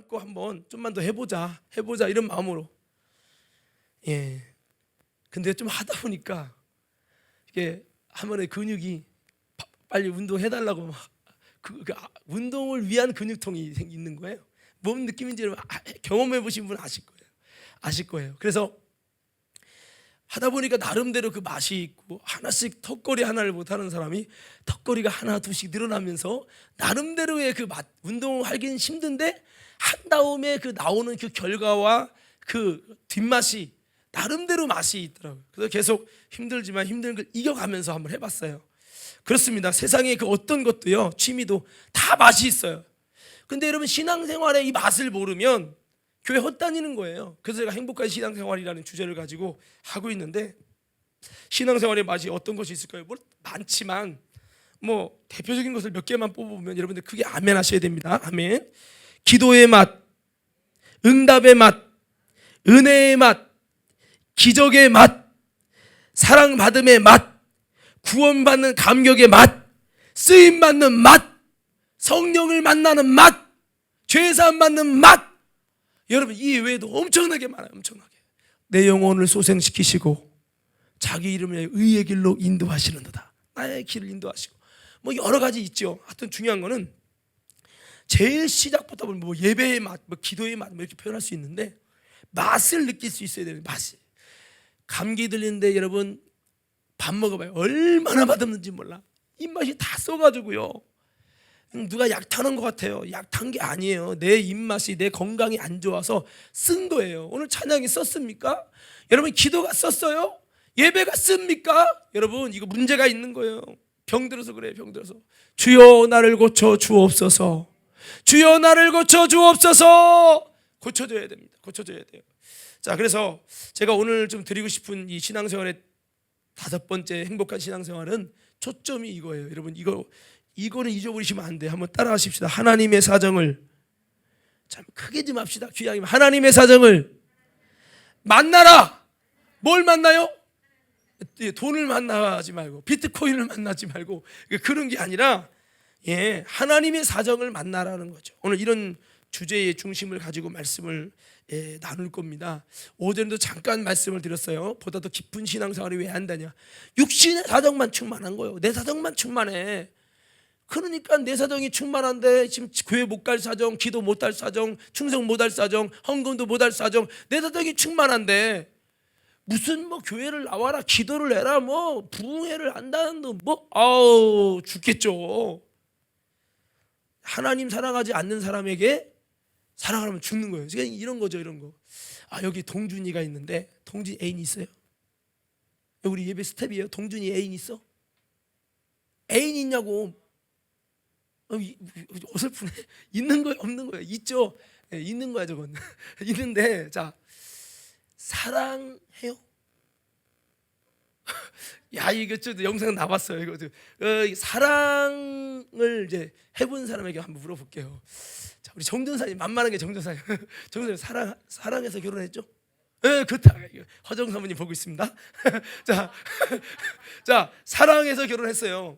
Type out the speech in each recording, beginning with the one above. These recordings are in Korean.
안고 한번 좀만 더 해보자 이런 마음으로. 근데 좀 하다 보니까 이게 한 번에 근육이 빨리 운동해달라고 막 운동을 위한 근육통이 있는 거예요. 뭔 느낌인지 경험해 보신 분 아실 거예요. 그래서 하다 보니까 나름대로 그 맛이 있고, 하나씩 턱걸이 하나를 못하는 사람이 턱걸이가 하나 둘씩 늘어나면서 나름대로의 그 맛, 운동을 하긴 힘든데 한 다음에 그 나오는 그 결과와 그 뒷맛이 나름대로 맛이 있더라고요. 그래서 계속 힘들지만 힘든 걸 이겨가면서 한번 해봤어요. 그렇습니다. 세상에 그 어떤 것도요, 취미도 다 맛이 있어요. 근데 여러분, 신앙생활의 이 맛을 모르면 교회 헛다니는 거예요. 그래서 제가 행복한 신앙생활이라는 주제를 가지고 하고 있는데, 신앙생활의 맛이 어떤 것이 있을까요? 뭐 많지만 뭐 대표적인 것을 몇 개만 뽑아보면 여러분들 크게 아멘 하셔야 됩니다. 아멘. 기도의 맛, 응답의 맛, 은혜의 맛, 기적의 맛, 사랑받음의 맛, 구원받는 감격의 맛, 쓰임받는 맛, 성령을 만나는 맛, 죄사함 받는 맛. 여러분, 이 외에도 엄청나게 많아요. 엄청나게. 내 영혼을 소생시키시고 자기 이름의 의의 길로 인도하시는도다. 나의 길을 인도하시고, 뭐 여러 가지 있죠. 하여튼 중요한 거는 제일 시작부터 보면 뭐 예배의 맛, 뭐 기도의 맛, 뭐 이렇게 표현할 수 있는데, 맛을 느낄 수 있어야 되는 맛이. 감기 들리는데 여러분 밥 먹어봐요. 얼마나 맛없는지 몰라. 입맛이 다 써가지고요. 누가 약 타는 것 같아요. 약 탄 게 아니에요. 내 입맛이, 내 건강이 안 좋아서 쓴 거예요. 오늘 찬양이 썼습니까? 여러분, 기도가 썼어요? 예배가 씁니까? 여러분, 이거 문제가 있는 거예요. 병들어서 그래요. 병들어서. 주여 나를 고쳐 주옵소서. 주여 나를 고쳐 주옵소서. 고쳐줘야 됩니다. 고쳐줘야 돼요. 자, 그래서 제가 오늘 좀 드리고 싶은 이 신앙생활의 5번째 행복한 신앙생활은 초점이 이거예요. 여러분, 이거는 잊어버리시면 안 돼요. 한번 따라하십시다. 하나님의 사정을, 참 크게 좀 합시다. 귀하게. 하나님의 사정을 만나라. 뭘 만나요? 돈을 만나지 말고, 비트코인을 만나지 말고, 그런 게 아니라 하나님의 사정을 만나라는 거죠. 오늘 이런 주제의 중심을 가지고 말씀을 나눌 겁니다. 오전에도 잠깐 말씀을 드렸어요. 보다 더 깊은 신앙생활이 왜 한다냐. 육신의 사정만 충만한 거예요. 내 사정만 충만해. 그러니까 내 사정이 충만한데 지금 교회 못 갈 사정, 기도 못 할 사정, 충성 못 할 사정, 헌금도 못 할 사정, 내 사정이 충만한데 무슨 뭐 교회를 나와라, 기도를 해라, 뭐 부흥회를 한다는 뭐 아우 죽겠죠. 하나님 사랑하지 않는 사람에게 사랑하면 죽는 거예요. 그러니까 이런 거죠, 이런 거. 여기 동준이가 있는데, 동준이 애인 있어요? 우리 예배 스텝이에요. 동준이 애인 있어? 애인 있냐고. 어설프네. 있는 거예요, 없는 거예요? 있죠. 있는 거야, 저건. 있는데, 자, 사랑해요? 야, 이거 좀 영상 나왔어요. 이거 사랑을 이제 해본 사람에게 한번 물어볼게요. 자, 우리 정전사님, 만만하게 정전사님, 정전사님 사랑해서 결혼했죠? 그렇다. 허정 사모님 보고 있습니다. 자, 사랑해서 결혼했어요.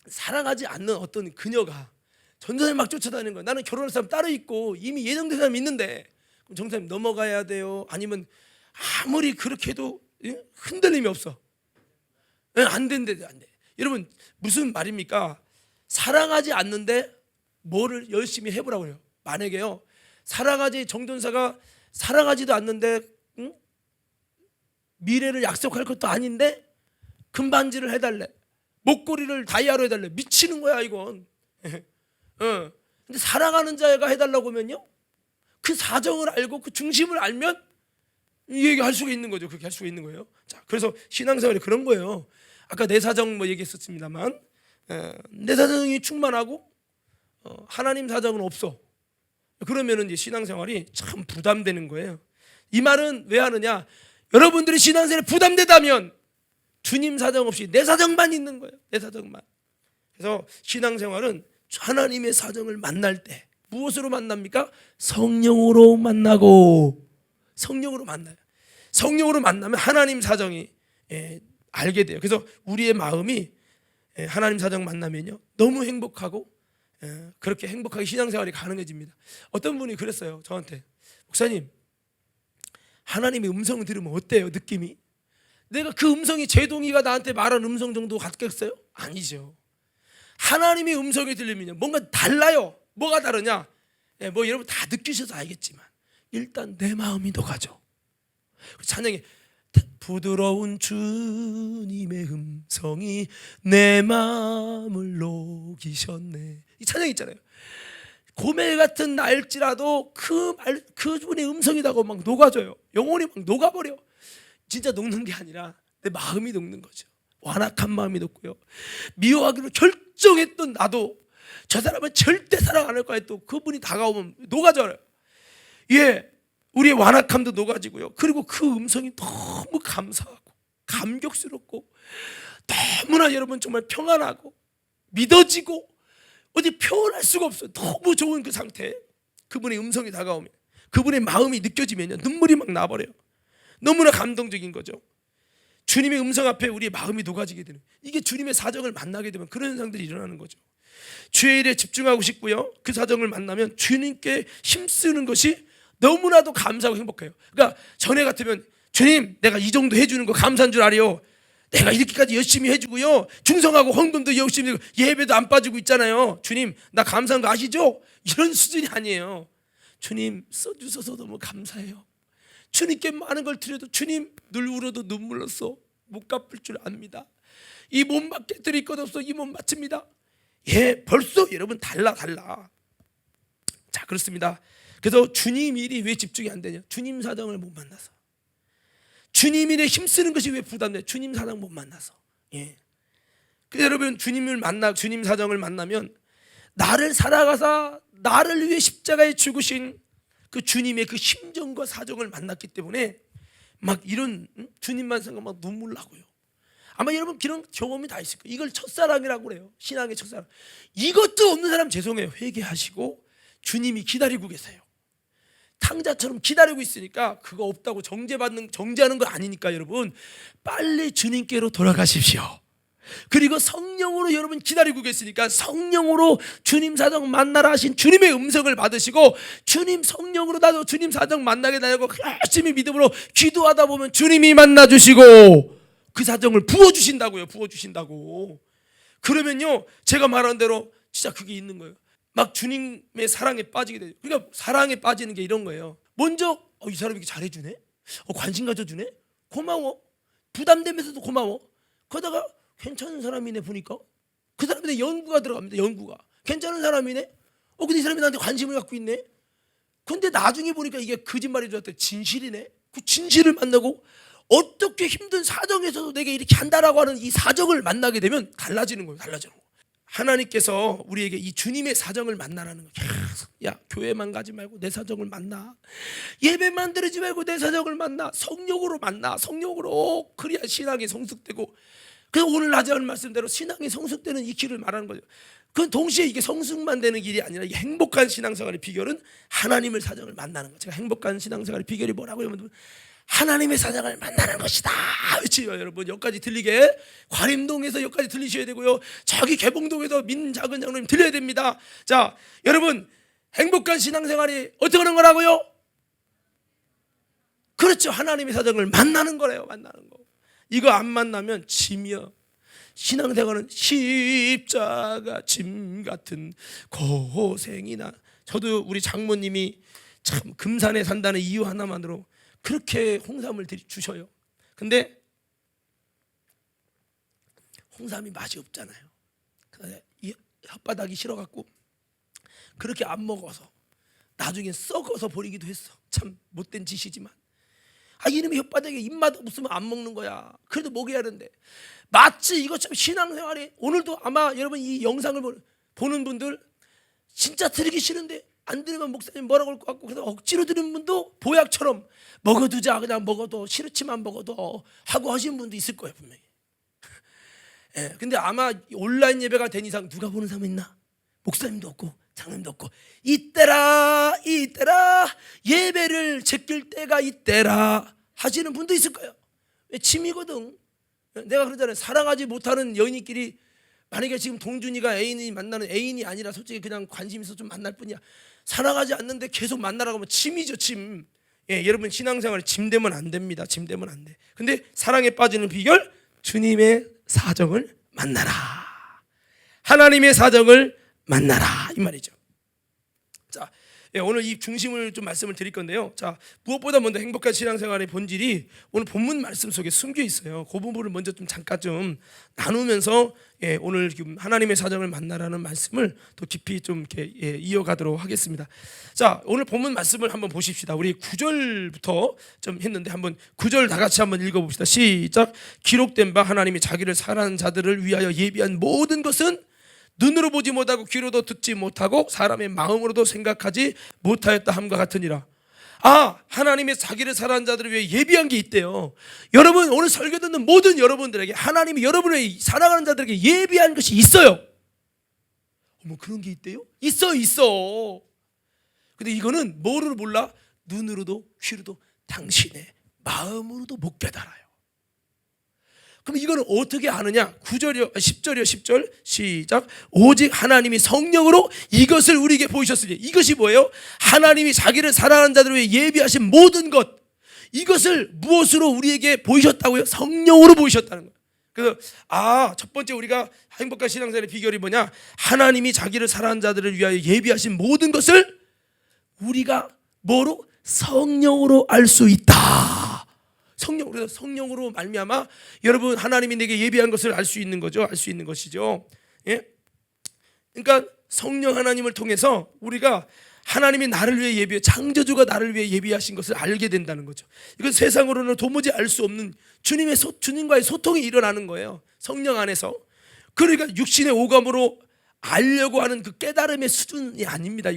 사랑하지 않는 어떤 그녀가 전도사님 막 쫓아다니는 거야. 나는 결혼할 사람 따로 있고 이미 예정된 사람이 있는데, 그럼 정사님 넘어가야 돼요? 아니면 아무리 그렇게 해도 흔들림이 없어? 안 된대, 안 돼. 여러분, 무슨 말입니까? 사랑하지 않는데 뭐를 열심히 해보라고 해요. 만약에요, 사랑하지, 정전사가 사랑하지도 않는데 미래를 약속할 것도 아닌데 금반지를 해달래, 목걸이를 다이아로 해달래. 미치는 거야 이건. 근데 사랑하는 자가 해달라고 하면요, 그 사정을 알고 그 중심을 알면 이 얘기할 수가 있는 거죠. 그렇게 할 수가 있는 거예요. 자, 그래서 신앙생활이 그런 거예요. 아까 내 사정 뭐 얘기했었습니다만, 내 사정이 충만하고 하나님 사정은 없어. 그러면은 이제 신앙생활이 참 부담되는 거예요. 이 말은 왜 하느냐? 여러분들이 신앙생활에 부담되다면 주님 사정 없이 내 사정만 있는 거예요. 내 사정만. 그래서 신앙생활은 하나님의 사정을 만날 때 무엇으로 만납니까? 성령으로 만나고. 성령으로 만나요. 성령으로 만나면 하나님 사정이 알게 돼요. 그래서 우리의 마음이 하나님 사정 만나면요, 너무 행복하고 그렇게 행복하게 신앙생활이 가능해집니다. 어떤 분이 그랬어요 저한테. 목사님, 하나님의 음성을 들으면 어때요? 느낌이? 내가 그 음성이 제동이가 나한테 말한 음성 정도 같겠어요? 아니죠. 하나님의 음성이 들리면 뭔가 달라요. 뭐가 다르냐? 뭐 여러분 다 느끼셔서 알겠지만 일단 내 마음이 녹아져. 찬양에 부드러운 주님의 음성이 내 마음을 녹이셨네, 이 찬양 있잖아요. 고멜 같은 날지라도 그분의 음성이라고 막 녹아져요. 영혼이 막 녹아버려. 진짜 녹는 게 아니라 내 마음이 녹는 거죠. 완악한 마음이 녹고요. 미워하기로 결정했던 나도 저 사람은 절대 사랑 안 할 거야 또 그분이 다가오면 녹아져요. 예, 우리의 완악함도 녹아지고요. 그리고 그 음성이 너무 감사하고 감격스럽고 너무나 여러분 정말 평안하고 믿어지고 어디 표현할 수가 없어요. 너무 좋은 그 상태. 그분의 음성이 다가오면, 그분의 마음이 느껴지면요, 눈물이 막 나버려요. 너무나 감동적인 거죠. 주님의 음성 앞에 우리의 마음이 녹아지게 되는, 이게 주님의 사정을 만나게 되면 그런 현상들이 일어나는 거죠. 주의 일에 집중하고 싶고요, 그 사정을 만나면 주님께 힘쓰는 것이 너무나도 감사하고 행복해요. 그러니까 전에 같으면 주님 내가 이 정도 해주는 거 감사한 줄 알아요. 내가 이렇게까지 열심히 해주고요, 중성하고 헌금도 열심히 하고 예배도 안 빠지고 있잖아요. 주님 나 감사한 거 아시죠? 이런 수준이 아니에요. 주님 써주셔서 너무 감사해요. 주님께 많은 걸 드려도 주님 늘 울어도 눈물로써 못 갚을 줄 압니다. 이 몸밖에 드릴 것 없어 이 몸 바칩니다. 예, 벌써 여러분 달라. 자, 그렇습니다. 그래서 주님 일이 왜 집중이 안 되냐? 주님 사정을 못 만나서. 주님 일에 힘쓰는 것이 왜 부담돼? 주님 사정 못 만나서. 예. 그래서 여러분 주님 사정을 만나면 나를 살아가사 나를 위해 십자가에 죽으신 그 주님의 그 심정과 사정을 만났기 때문에 막 이런 주님만 생각하면 눈물 나고요. 아마 여러분 그런 경험이 다 있을 거예요. 이걸 첫사랑이라고 그래요. 신앙의 첫사랑. 이것도 없는 사람 죄송해요. 회개하시고 주님이 기다리고 계세요. 탕자처럼 기다리고 있으니까 그거 없다고 정죄하는 거 아니니까 여러분 빨리 주님께로 돌아가십시오. 그리고 성령으로 여러분 기다리고 계시니까 성령으로 주님 사정 만나라 하신 주님의 음성을 받으시고 주님 성령으로 나도 주님 사정 만나게 되고 열심히 믿음으로 기도하다 보면 주님이 만나주시고 그 사정을 부어주신다고요. 부어주신다고. 그러면요 제가 말한 대로 진짜 그게 있는 거예요. 막 주님의 사랑에 빠지게 돼요. 그러니까 사랑에 빠지는 게 이런 거예요. 먼저 이 사람이 이렇게 잘해주네, 관심 가져주네, 고마워, 부담되면서도 고마워. 그러다가 괜찮은 사람이네 보니까 그 사람한테 연구가 들어갑니다. 연구가 괜찮은 사람이네. 근데 이 사람이 나한테 관심을 갖고 있네. 근데 나중에 보니까 이게 거짓말이 좋았대. 진실이네. 그 진실을 만나고 어떻게 힘든 사정에서도 내게 이렇게 한다라고 하는 이 사정을 만나게 되면 달라지는 거예요. 달라지는 거. 하나님께서 우리에게 이 주님의 사정을 만나라는 거예요. 계속 야 교회만 가지 말고 내 사정을 만나, 예배만 드리지 말고 내 사정을 만나, 성령으로 만나. 성령으로 그래야 신앙이 성숙되고, 그래서 오늘 하자는 말씀대로 신앙이 성숙되는 이 길을 말하는 거죠. 그건 동시에 이게 성숙만 되는 길이 아니라 이 행복한 신앙생활의 비결은 하나님의 사정을 만나는 거죠. 제가 행복한 신앙생활의 비결이 뭐라고요? 여러분 하나님의 사정을 만나는 것이다. 그렇죠 여러분. 여기까지 들리게 관임동에서 여기까지 들리셔야 되고요, 저기 개봉동에서 민작은 장로님 들려야 됩니다. 자 여러분 행복한 신앙생활이 어떻게 하는 거라고요? 그렇죠, 하나님의 사정을 만나는 거래요. 만나는 거. 이거 안 만나면 짐이야. 신앙생활은 십자가 짐 같은 고생이나. 저도 우리 장모님이 참 금산에 산다는 이유 하나만으로 그렇게 홍삼을 주셔요. 근데 홍삼이 맛이 없잖아요. 이 혓바닥이 싫어갖고 그렇게 안 먹어서 나중에 썩어서 버리기도 했어. 참 못된 짓이지만 이놈의 혓바닥에 입맛 없으면 안 먹는 거야. 그래도 먹여야 하는데 마치 이것처럼 신앙생활이, 오늘도 아마 여러분 이 영상을 보는 분들 진짜 들기 싫은데 안 들으면 목사님 뭐라고 할 것 같고 그래서 억지로 들은 분도 보약처럼 먹어두자, 그냥 먹어도 싫지만 먹어도 하고 하시는 분도 있을 거예요 분명히. 예, 근데 아마 온라인 예배가 된 이상 누가 보는 사람 있나? 목사님도 없고 장로님도 없고 이때라 예배를 제낄 때가 이때라 하시는 분도 있을 거예요. 짐이거든. 내가 그러잖아요. 사랑하지 못하는 여인끼리 만약에 지금 동준이가 애인이 만나는 애인이 아니라 솔직히 그냥 관심 있어 좀 만날 뿐이야. 사랑하지 않는데 계속 만나라고 하면 짐이죠, 짐. 예, 여러분 신앙생활에 짐 되면 안 됩니다. 짐 되면 안 돼. 근데 사랑에 빠지는 비결, 주님의 사정을 만나라. 하나님의 사정을 만나라 이 말이죠. 자, 예, 오늘 이 중심을 좀 말씀을 드릴 건데요. 자, 무엇보다 먼저 행복한 신앙생활의 본질이 오늘 본문 말씀 속에 숨겨 있어요. 그 부분을 먼저 좀 잠깐 좀 나누면서 예, 오늘 지금 하나님의 사정을 만나라는 말씀을 더 깊이 좀 이렇게 예, 이어가도록 하겠습니다. 자, 오늘 본문 말씀을 한번 보십시다. 우리 9절부터 좀 했는데 한번 9절 다 같이 한번 읽어봅시다. 시작. 기록된 바 하나님이 자기를 사랑하는 자들을 위하여 예비한 모든 것은 눈으로 보지 못하고 귀로도 듣지 못하고 사람의 마음으로도 생각하지 못하였다 함과 같으니라. 아, 하나님의 자기를 사랑하는 자들을 위해 예비한 게 있대요. 여러분 오늘 설교 듣는 모든 여러분들에게 하나님이 여러분의 사랑하는 자들에게 예비한 것이 있어요. 어머, 그런 게 있대요? 있어. 근데 이거는 뭐를 몰라? 눈으로도 귀로도 당신의 마음으로도 못 깨달아요. 그럼 이거는 어떻게 아느냐? 9절이요, 10절 시작. 오직 하나님이 성령으로 이것을 우리에게 보이셨으니. 이것이 뭐예요? 하나님이 자기를 사랑하는 자들을 위해 예비하신 모든 것, 이것을 무엇으로 우리에게 보이셨다고요? 성령으로 보이셨다는 거예요. 그래서 첫 번째 우리가 행복한 신앙생활의 비결이 뭐냐? 하나님이 자기를 사랑하는 자들을 위하여 예비하신 모든 것을 우리가 뭐로? 성령으로 알 수 있다. 성령으로, 성령으로 말미암아 여러분 하나님이 내게 예비한 것을 알 수 있는 거죠. 알 수 있는 것이죠. 예? 그러니까 성령 하나님을 통해서 우리가 하나님이 나를 위해 예비해, 창조주가 나를 위해 예비하신 것을 알게 된다는 거죠. 이건 세상으로는 도무지 알 수 없는 주님과의 소통이 일어나는 거예요. 성령 안에서. 그러니까 육신의 오감으로 알려고 하는 그 깨달음의 수준이 아닙니다.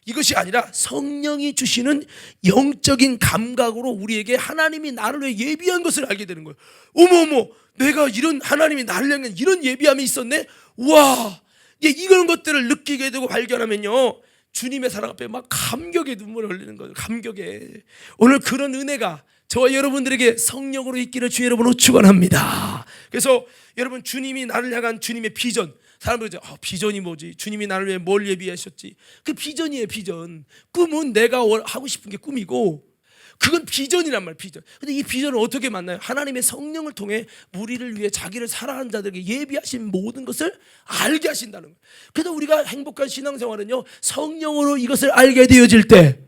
이것이 아니라 성령이 주시는 영적인 감각으로 우리에게 하나님이 나를 위해 예비한 것을 알게 되는 거예요. 어머, 내가 이런 하나님이 나를 향한 이런 예비함이 있었네. 와, 이런 것들을 느끼게 되고 발견하면요, 주님의 사랑 앞에 막 감격의 눈물을 흘리는 거예요. 감격에. 오늘 그런 은혜가 저와 여러분들에게 성령으로 있기를 주 여러분으로 축원합니다. 그래서 여러분 주님이 나를 향한 주님의 비전, 사람들이 비전이 뭐지? 주님이 나를 위해 뭘 예비하셨지? 그 비전이에요. 비전. 꿈은 내가 하고 싶은 게 꿈이고 그건 비전이란 말, 비전. 근데 이 비전을 어떻게 만나요? 하나님의 성령을 통해 우리를 위해 자기를 사랑하는 자들에게 예비하신 모든 것을 알게 하신다는 거예요. 그래서 우리가 행복한 신앙생활은요, 성령으로 이것을 알게 되어질 때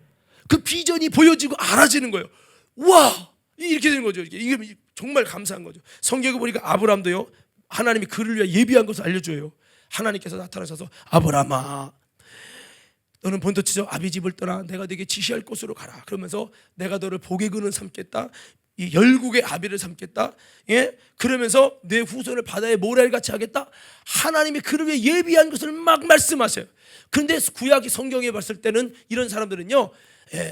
그 비전이 보여지고 알아지는 거예요. 와, 이렇게 되는 거죠. 이게 정말 감사한 거죠. 성경에 보니까 아브라함도요, 하나님이 그를 위해 예비한 것을 알려줘요. 하나님께서 나타나셔서 아브라함아, 너는 본토지저 아비 집을 떠나 내가 네게 지시할 곳으로 가라. 그러면서 내가 너를 복의 근원 삼겠다. 이 열국의 아비를 삼겠다. 예? 그러면서 내 후손을 바다의 모래같이 하겠다. 하나님이 그를 위해 예비한 것을 막 말씀하세요. 그런데 구약 성경에 봤을 때는 이런 사람들은요,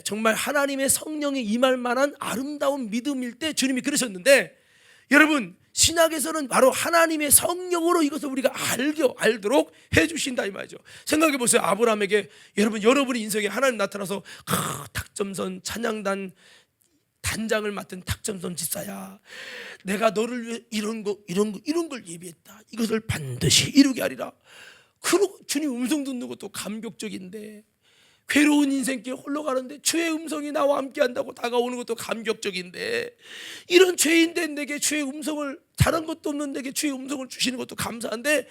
정말 하나님의 성령이 임할 만한 아름다운 믿음일 때 주님이 그러셨는데, 여러분 신약에서는 바로 하나님의 성령으로 이것을 우리가 알도록 해주신다 이 말이죠. 생각해 보세요. 아브라함에게 여러분의 인생에 하나님 나타나서 탁점선 찬양단 단장을 맡은 탁점선 집사야, 내가 너를 위해 이런 걸 예비했다. 이것을 반드시 이루게 하리라. 그러고 주님 음성 듣는 것도 감격적인데, 괴로운 인생길 홀로 가는데 주의 음성이 나와 함께 한다고 다가오는 것도 감격적인데, 이런 죄인된 내게 주의 음성을, 다른 것도 없는 내게 주의 음성을 주시는 것도 감사한데,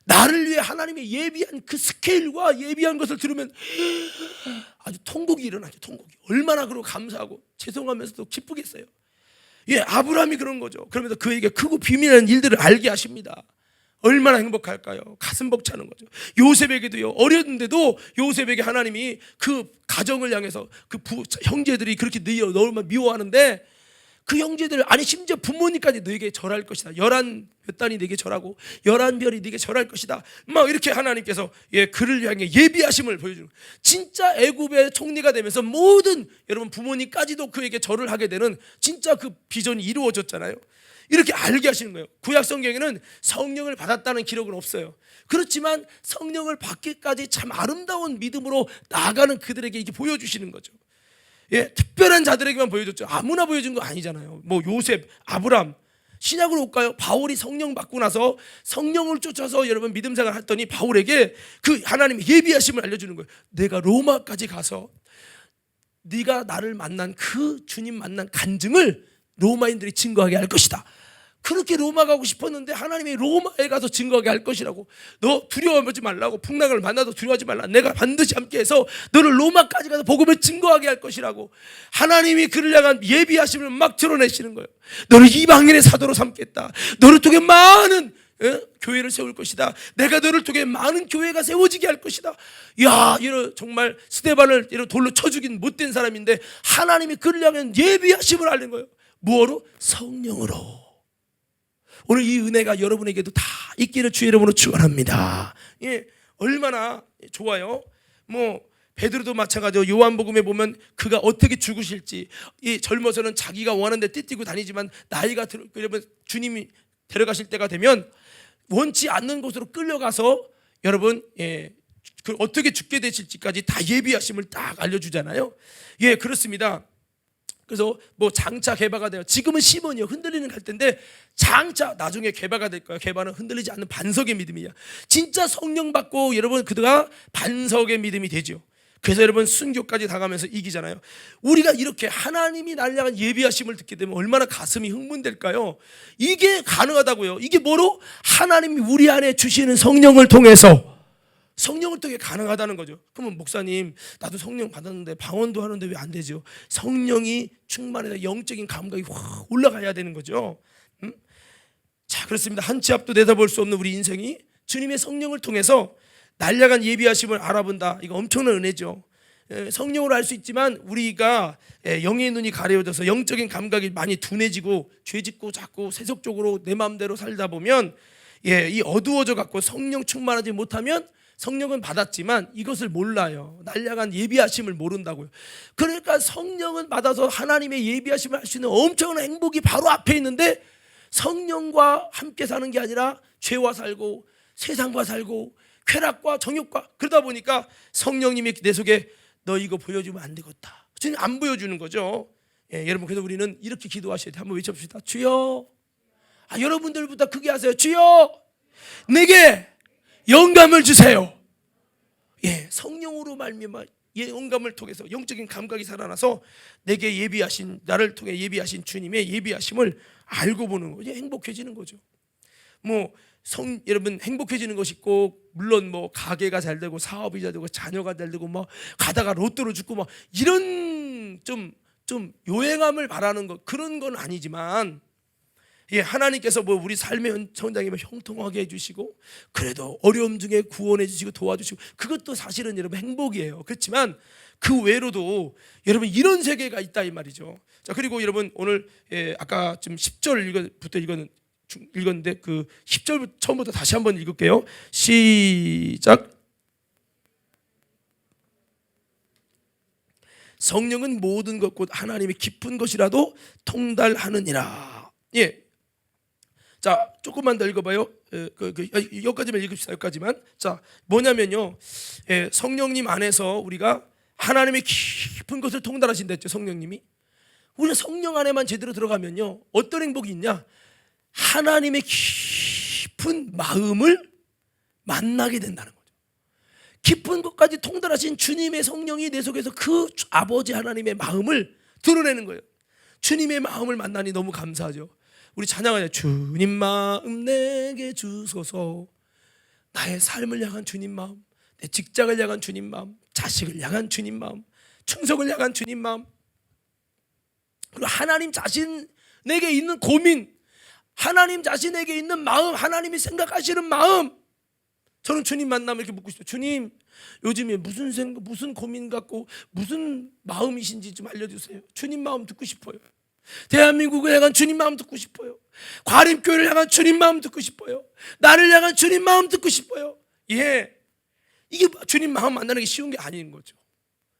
나를 위해 하나님의 예비한 그 스케일과 예비한 것을 들으면 아주 통곡이 일어나죠. 통곡이. 얼마나 그러고 감사하고 죄송하면서도 기쁘겠어요. 아브라함이 그런 거죠. 그러면서 그에게 크고 비밀한 일들을 알게 하십니다. 얼마나 행복할까요? 가슴 벅차는 거죠. 요셉에게도요, 어렸는데도 요셉에게 하나님이 그 가정을 향해서 그 형제들이 그렇게 너를 미워하는데, 그 형제들, 아니 심지어 부모님까지 너에게 절할 것이다. 11몇 단이 네게 절하고 11별이 네게 절할 것이다. 막 이렇게 하나님께서 그를 향해 예비하심을 보여주는 거예요. 진짜 애굽의 총리가 되면서 모든 여러분 부모님까지도 그에게 절을 하게 되는 진짜 그 비전이 이루어졌잖아요. 이렇게 알게 하시는 거예요. 구약 성경에는 성령을 받았다는 기록은 없어요. 그렇지만 성령을 받기까지 참 아름다운 믿음으로 나아가는 그들에게 이게 보여주시는 거죠. 특별한 자들에게만 보여줬죠. 아무나 보여준 거 아니잖아요. 뭐 요셉, 아브람, 신약으로 올까요? 바울이 성령 받고 나서 성령을 쫓아서 여러분 믿음 생활 했더니 바울에게 그 하나님의 예비하심을 알려주는 거예요. 내가 로마까지 가서 네가 나를 만난 그 주님 만난 간증을 로마인들이 증거하게 할 것이다. 그렇게 로마 가고 싶었는데 하나님이 로마에 가서 증거하게 할 것이라고. 너 두려워하지 말라고. 풍랑을 만나도 두려워하지 말라. 내가 반드시 함께 해서 너를 로마까지 가서 복음을 증거하게 할 것이라고. 하나님이 그를 향한 예비하심을 막 드러내시는 거예요. 너를 이방인의 사도로 삼겠다. 너를 통해 많은 교회를 세울 것이다. 내가 너를 통해 많은 교회가 세워지게 할 것이다. 야, 이런 정말 스데반을 이런 돌로 쳐 죽인 못된 사람인데 하나님이 그를 향한 예비하심을 알린 거예요. 무엇으로? 성령으로. 오늘 이 은혜가 여러분에게도 다 있기를 주의 이름으로 축원합니다. 예, 얼마나 좋아요. 뭐 베드로도 마찬가지로 요한복음에 보면 그가 어떻게 죽으실지, 이 젊어서는 자기가 원하는 데 띠뛰고 다니지만 나이가 여러분 주님이 데려가실 때가 되면 원치 않는 곳으로 끌려가서 여러분 그 어떻게 죽게 되실지까지 다 예비하심을 딱 알려주잖아요. 예, 그렇습니다. 그래서 뭐 장차 개바가 돼요. 지금은 시몬이요, 흔들리는 갈대인데 장차 나중에 개바가 될 거예요. 개바는 흔들리지 않는 반석의 믿음이야. 진짜 성령 받고 여러분 그가 반석의 믿음이 되죠. 그래서 여러분 순교까지 당하면서 이기잖아요. 우리가 이렇게 하나님이 나를 향한 예비하심을 듣게 되면 얼마나 가슴이 흥분될까요? 이게 가능하다고요. 이게 뭐로? 하나님이 우리 안에 주시는 성령을 통해서, 성령을 통해 가능하다는 거죠. 그러면 목사님, 나도 성령 받았는데 방언도 하는데 왜 안 되죠? 성령이 충만해서 영적인 감각이 확 올라가야 되는 거죠. 자, 그렇습니다. 한 치 앞도 내다볼 수 없는 우리 인생이 주님의 성령을 통해서 날 향한 예비하심을 알아본다. 이거 엄청난 은혜죠. 성령으로 알 수 있지만 우리가 영의 눈이 가려져서 영적인 감각이 많이 둔해지고 죄짓고 자꾸 세속적으로 내 마음대로 살다 보면 이 어두워져 갖고 성령 충만하지 못하면 성령은 받았지만 이것을 몰라요. 날 향한 예비하심을 모른다고요. 그러니까 성령은 받아서 하나님의 예비하심을 할 수 있는 엄청난 행복이 바로 앞에 있는데 성령과 함께 사는 게 아니라 죄와 살고 세상과 살고 쾌락과 정욕과, 그러다 보니까 성령님이 내 속에 너 이거 보여주면 안 되겠다. 주님 안 보여주는 거죠. 여러분, 그래서 우리는 이렇게 기도하셔야 돼요. 한번 외쳐봅시다. 주여. 여러분들보다 크게 하세요. 주여, 내게 영감을 주세요. 성령으로 말미암아 영감을 통해서 영적인 감각이 살아나서 내게 예비하신, 나를 통해 예비하신 주님의 예비하심을 알고 보는 거죠. 행복해지는 거죠. 여러분 행복해지는 것이 꼭 물론 가게가 잘 되고 사업이 잘 되고 자녀가 잘 되고 가다가 로또를 죽고 이런 좀 요행함을 바라는 것, 그런 건 아니지만 하나님께서 우리 삶의 성장에 형통하게 해주시고 그래도 어려움 중에 구원해 주시고 도와주시고 그것도 사실은 여러분 행복이에요. 그렇지만 그 외로도 여러분 이런 세계가 있다 이 말이죠. 자, 그리고 여러분 오늘 아까 좀 10절부터 읽었는데 그 10절 처음부터 다시 한번 읽을게요. 시작. 성령은 모든 것 곧 하나님의 깊은 것이라도 통달하느니라. 자, 조금만 더 읽어봐요. 여기까지만 읽읍시다. 여기까지만. 자, 뭐냐면요, 성령님 안에서 우리가 하나님의 깊은 것을 통달하신다 했죠. 성령님이. 우리가 성령 안에만 제대로 들어가면요, 어떤 행복이 있냐? 하나님의 깊은 마음을 만나게 된다는 거죠. 깊은 것까지 통달하신 주님의 성령이 내 속에서 그 아버지 하나님의 마음을 드러내는 거예요. 주님의 마음을 만나니 너무 감사하죠. 우리 찬양하자. 주님 마음 내게 주소서. 나의 삶을 향한 주님 마음, 내 직장을 향한 주님 마음, 자식을 향한 주님 마음, 충성을 향한 주님 마음, 그리고 하나님 자신에게 있는 고민, 하나님 자신에게 있는 마음, 하나님이 생각하시는 마음. 저는 주님 만나면 이렇게 묻고 싶어요. 주님, 요즘에 무슨 고민 갖고 무슨 마음이신지 좀 알려주세요. 주님 마음 듣고 싶어요. 대한민국을 향한 주님 마음 듣고 싶어요. 과림교회를 향한 주님 마음 듣고 싶어요. 나를 향한 주님 마음 듣고 싶어요. 이게 주님 마음 만나는 게 쉬운 게 아닌 거죠.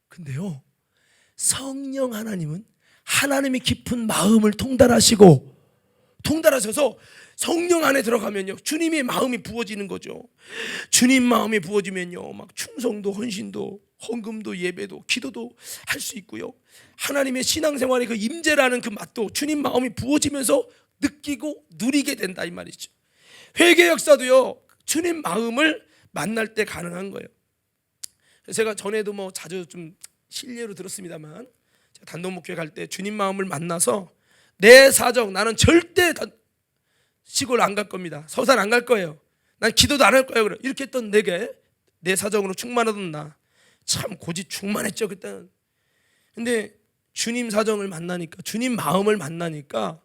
근데요, 성령 하나님은 하나님의 깊은 마음을 통달하셔서 성령 안에 들어가면요, 주님의 마음이 부어지는 거죠. 주님 마음이 부어지면요, 충성도, 헌신도, 헌금도, 예배도, 기도도 할 수 있고요. 하나님의 신앙생활의 그 임재라는 그 맛도 주님 마음이 부어지면서 느끼고 누리게 된다 이 말이죠. 회개 역사도요, 주님 마음을 만날 때 가능한 거예요. 제가 전에도 뭐 자주 좀 실례로 들었습니다만, 제가 단독 목회 갈 때 주님 마음을 만나서 내 사정, 나는 절대 시골 안 갈 겁니다. 서산 안 갈 거예요. 난 기도도 안 할 거예요. 이렇게 했던 내게 내 사정으로 충만하던 나 참 고집 충만했죠 그때는. 근데 주님 사정을 만나니까, 주님 마음을 만나니까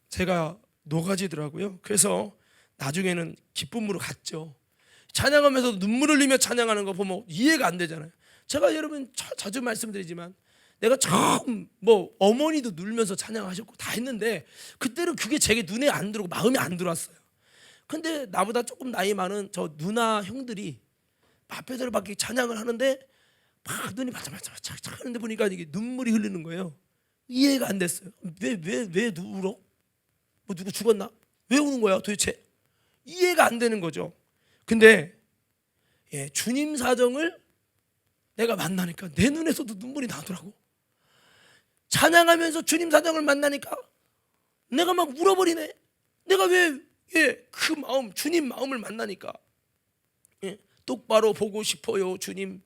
제가 녹아지더라고요. 그래서 나중에는 기쁨으로 갔죠. 찬양하면서도 눈물 흘리며 찬양하는 거 보면 이해가 안 되잖아요. 제가 여러분 자주 말씀드리지만, 내가 처음 뭐 어머니도 눌면서 찬양하셨고 다 했는데 그때는 그게 제게 눈에 안 들어오고 마음에 안 들어왔어요. 근데 나보다 조금 나이 많은 저 누나 형들이 앞에서 밖에 찬양을 하는데 막 눈이 바짝바짝 하는데 보니까 이게 눈물이 흐르는 거예요. 이해가 안 됐어요. 왜 울어? 뭐 누구 죽었나? 왜 우는 거야 도대체? 이해가 안 되는 거죠. 근데 주님 사정을 내가 만나니까 내 눈에서도 눈물이 나더라고. 찬양하면서 주님 사정을 만나니까 내가 막 울어버리네. 내가 왜 그 마음, 주님 마음을 만나니까 똑바로 보고 싶어요. 주님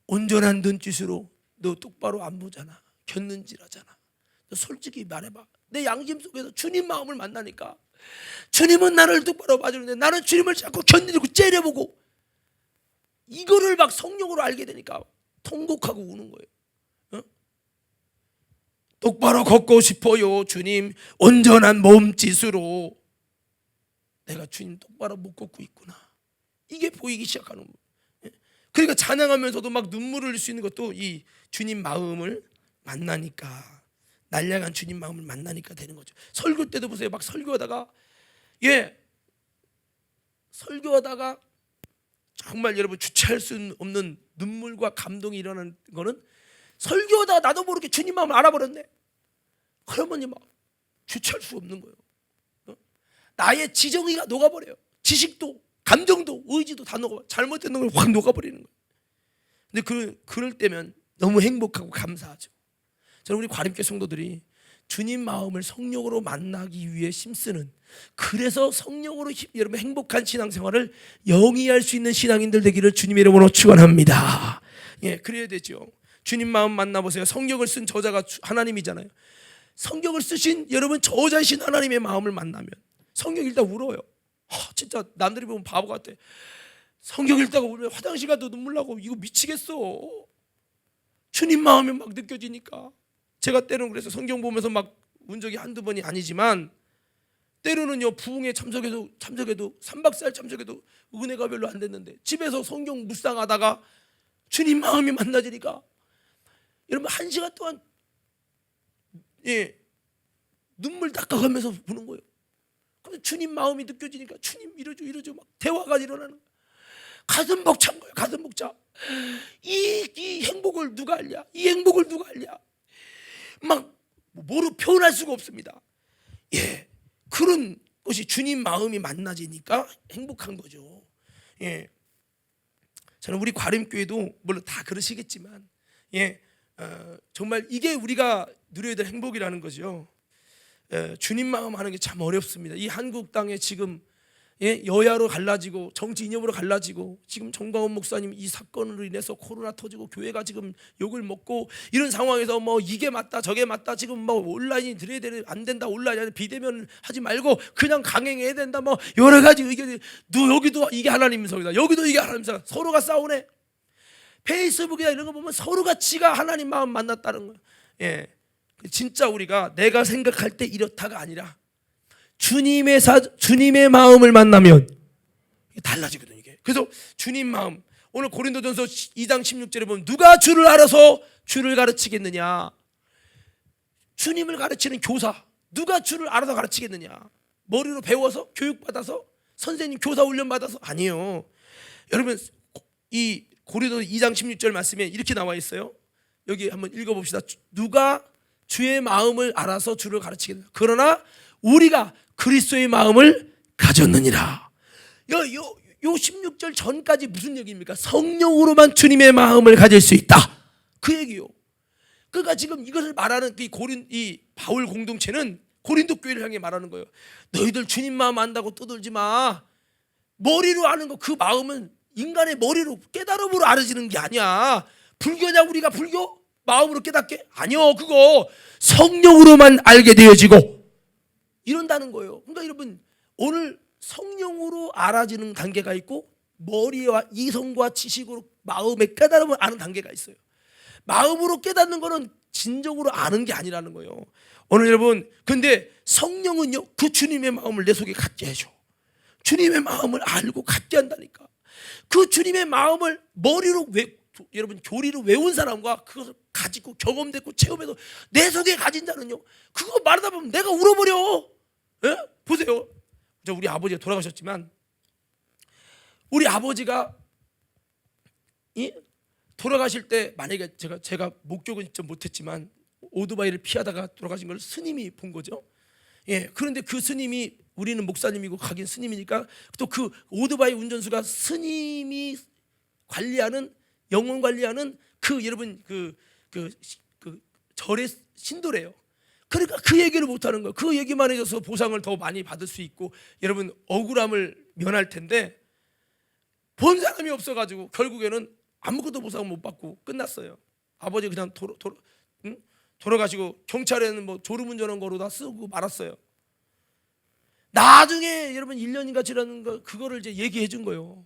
온전한 눈짓으로 너 똑바로 안 보잖아. 곁눈질하잖아. 너 솔직히 말해봐. 내 양심 속에서 주님 마음을 만나니까 주님은 나를 똑바로 봐주는데 나는 주님을 자꾸 견디고 째려보고, 이거를 막 성령으로 알게 되니까 통곡하고 우는 거예요. 똑바로 걷고 싶어요. 주님 온전한 몸짓으로. 내가 주님 똑바로 못 걷고 있구나. 이게 보이기 시작하는 거예요. 그러니까 찬양하면서도 막 눈물을 흘릴 수 있는 것도 이 주님 마음을 만나니까, 날려간 주님 마음을 만나니까 되는 거죠. 설교 때도 보세요. 막 설교하다가 설교하다가 정말 여러분 주체할 수 없는 눈물과 감동이 일어나는 거는, 설교하다가 나도 모르게 주님 마음을 알아버렸네. 그러면 막 주체할 수 없는 거예요. 나의 지정의가 녹아버려요. 지식도, 감정도, 의지도 다 녹아버려요. 잘못된 걸 확 녹아버리는 거예요. 근데 그럴 때면 너무 행복하고 감사하죠. 저는 우리 과림교회 성도들이 주님 마음을 성령으로 만나기 위해 힘쓰는, 그래서 성령으로 여러분 행복한 신앙생활을 영위할 수 있는 신앙인들 되기를 주님의 이름으로 축원합니다. 그래야 되죠. 주님 마음 만나보세요. 성경을 쓴 저자가 하나님이잖아요. 성경을 쓰신 여러분 저자이신 하나님의 마음을 만나면 성경 읽다 울어요. 진짜 남들이 보면 바보 같아. 성경 읽다가 울면 화장실 가도 눈물 나고 이거 미치겠어. 주님 마음이 막 느껴지니까. 제가 때로는 그래서 성경 보면서 막 운 적이 한두 번이 아니지만, 때로는요 부흥회 참석해도 3박 4일 참석해도 은혜가 별로 안 됐는데 집에서 성경 묵상하다가 주님 마음이 만나지니까 여러분 1시간 동안 눈물 닦아가면서 보는 거예요. 그럼 주님 마음이 느껴지니까 주님 이러죠 막 대화가 일어나는 거예요. 가슴 벅찬 거예요. 가슴 벅차. 이 행복을 누가 알냐? 이 행복을 누가 알냐? 막 뭐로 표현할 수가 없습니다. 그런 것이 주님 마음이 만나지니까 행복한 거죠. 저는 우리 과림교회도 물론 다 그러시겠지만 정말 이게 우리가 누려야 될 행복이라는 거죠. 주님 마음 하는 게 참 어렵습니다. 이 한국 땅에 지금 여야로 갈라지고 정치 이념으로 갈라지고, 지금 정광훈 목사님 이 사건으로 인해서 코로나 터지고 교회가 지금 욕을 먹고 이런 상황에서 뭐 이게 맞다 저게 맞다, 지금 뭐 온라인이 들어야 되는 안 된다, 온라인 비대면 하지 말고 그냥 강행해야 된다, 뭐 여러 가지 의견이, 여기도 이게 하나님 성이다, 여기도 이게 하나님 성, 서로가 싸우네. 페이스북이나 이런 거 보면 서로가 지가 하나님 마음 만났다는 거예요. 진짜 우리가 내가 생각할 때 이렇다가 아니라 주님의 마음을 만나면 달라지거든요. 이게. 그래서 주님 마음, 오늘 고린도전서 2장 16절에 보면 누가 주를 알아서 주를 가르치겠느냐? 주님을 가르치는 교사, 누가 주를 알아서 가르치겠느냐? 머리로 배워서 교육받아서 선생님 교사 훈련 받아서? 아니에요. 여러분 이 고린도서 2장 16절 말씀에 이렇게 나와 있어요. 여기 한번 읽어봅시다. 누가 주의 마음을 알아서 주를 가르치겠느냐? 그러나 우리가 그리스도의 마음을 가졌느니라. 요 16절 전까지 무슨 얘기입니까? 성령으로만 주님의 마음을 가질 수 있다, 그 얘기요. 그러니까 지금 이것을 말하는 이 바울 공동체는 고린도 교회를 향해 말하는 거예요. 너희들 주님 마음 안다고 떠들지 마. 머리로 아는 거, 그 마음은 인간의 머리로 깨달음으로 알아지는 게 아니야. 불교냐 우리가 불교? 마음으로 깨닫게? 아니요. 그거 성령으로만 알게 되어지고 이런다는 거예요. 그러니까 여러분, 오늘 성령으로 알아지는 단계가 있고 머리와 이성과 지식으로 마음의 깨달음을 아는 단계가 있어요. 마음으로 깨닫는 거는 진정으로 아는 게 아니라는 거예요. 오늘 여러분, 근데 성령은요, 그 주님의 마음을 내 속에 갖게 해줘. 주님의 마음을 알고 갖게 한다니까. 그 주님의 마음을 머리로 여러분 교리로 외운 사람과 그것을 가지고 경험됐고 체험해서 내 속에 가진 자는요, 그거 말하다 보면 내가 울어버려. 예? 보세요. 우리 아버지가 돌아가셨지만 우리 아버지가 돌아가실 때 만약에 제가 목격은 좀 못했지만 오토바이를 피하다가 돌아가신 걸 스님이 본 거죠. 예, 그런데 그 스님이, 우리는 목사님이고 가긴 스님이니까 또 그 오토바이 운전수가 스님이 관리하는, 영혼 관리하는 그 여러분 그 절의 신도래요. 그러니까 그 얘기를 못 하는 거예요. 그 얘기만 해줘서 보상을 더 많이 받을 수 있고 여러분 억울함을 면할 텐데 본 사람이 없어가지고 결국에는 아무것도 보상을 못 받고 끝났어요. 아버지 그냥 돌아가시고 경찰에는 뭐 졸음운전한 거로 다 쓰고 말았어요. 나중에 여러분 1년인가 지나는 거, 그거를 이제 얘기해 준 거예요.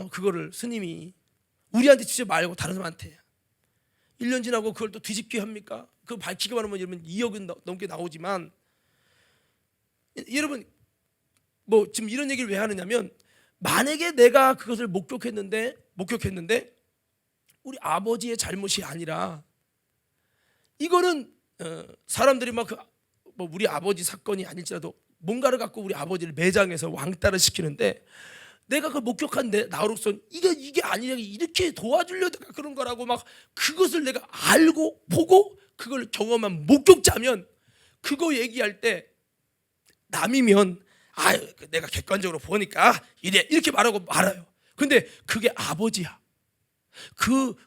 그거를 스님이 우리한테 직접 말고 다른 사람한테. 1년 지나고 그걸 또 뒤집기 합니까? 그거 밝히기만 하면 여러분 2억은 넘게 나오지만, 여러분 뭐 지금 이런 얘기를 왜 하느냐면, 만약에 내가 그것을 목격했는데 우리 아버지의 잘못이 아니라, 이거는 사람들이 막 뭐 우리 아버지 사건이 아닐지라도 뭔가를 갖고 우리 아버지를 매장해서 왕따를 시키는데, 내가 그걸 목격한데 나로서는 이게 아니라 이렇게 도와주려고 그런 거라고 막 그것을 내가 알고 보고 그걸 경험한 목격자면, 그거 얘기할 때 남이면 내가 객관적으로 보니까 이렇게 말하고 말아요. 근데 그게 아버지야.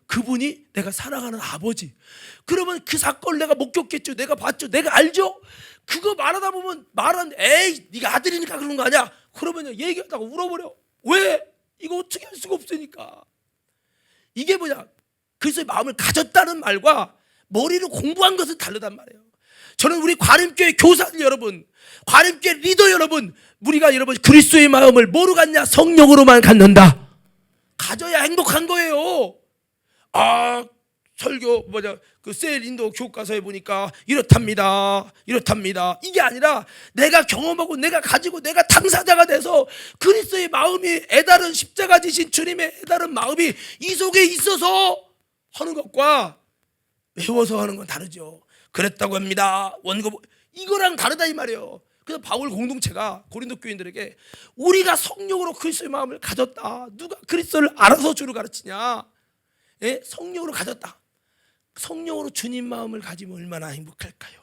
그분이 내가 사랑하는 아버지. 그러면 그 사건을 내가 목격했죠. 내가 봤죠. 내가 알죠. 그거 말하다 보면 에이 네가 아들이니까 그런 거 아니야. 그러면 얘기하다가 울어버려. 왜? 이거 어떻게 할 수가 없으니까. 이게 뭐냐, 그리스도의 마음을 가졌다는 말과 머리로 공부한 것은 다르단 말이에요. 저는 우리 관음교회 교사들 여러분, 관음교회 리더 여러분, 우리가 여러분 그리스도의 마음을 뭐로 갖냐? 성령으로만 갖는다. 가져야 행복한 거예요. 설교 그 셀 인도 교과서에 보니까 이렇답니다. 이게 아니라 내가 경험하고 내가 가지고 내가 당사자가 돼서 그리스도의 마음이, 애달은 십자가 지신 주님의 애달은 마음이 이 속에 있어서 하는 것과 외워서 하는 건 다르죠. 그랬다고 합니다. 원고 이거랑 다르다 이 말이에요. 그래서 바울 공동체가 고린도 교인들에게 우리가 성령으로 그리스도의 마음을 가졌다. 누가 그리스도를 알아서 주로 가르치냐? 예? 성령으로 가졌다. 성령으로 주님 마음을 가지면 얼마나 행복할까요?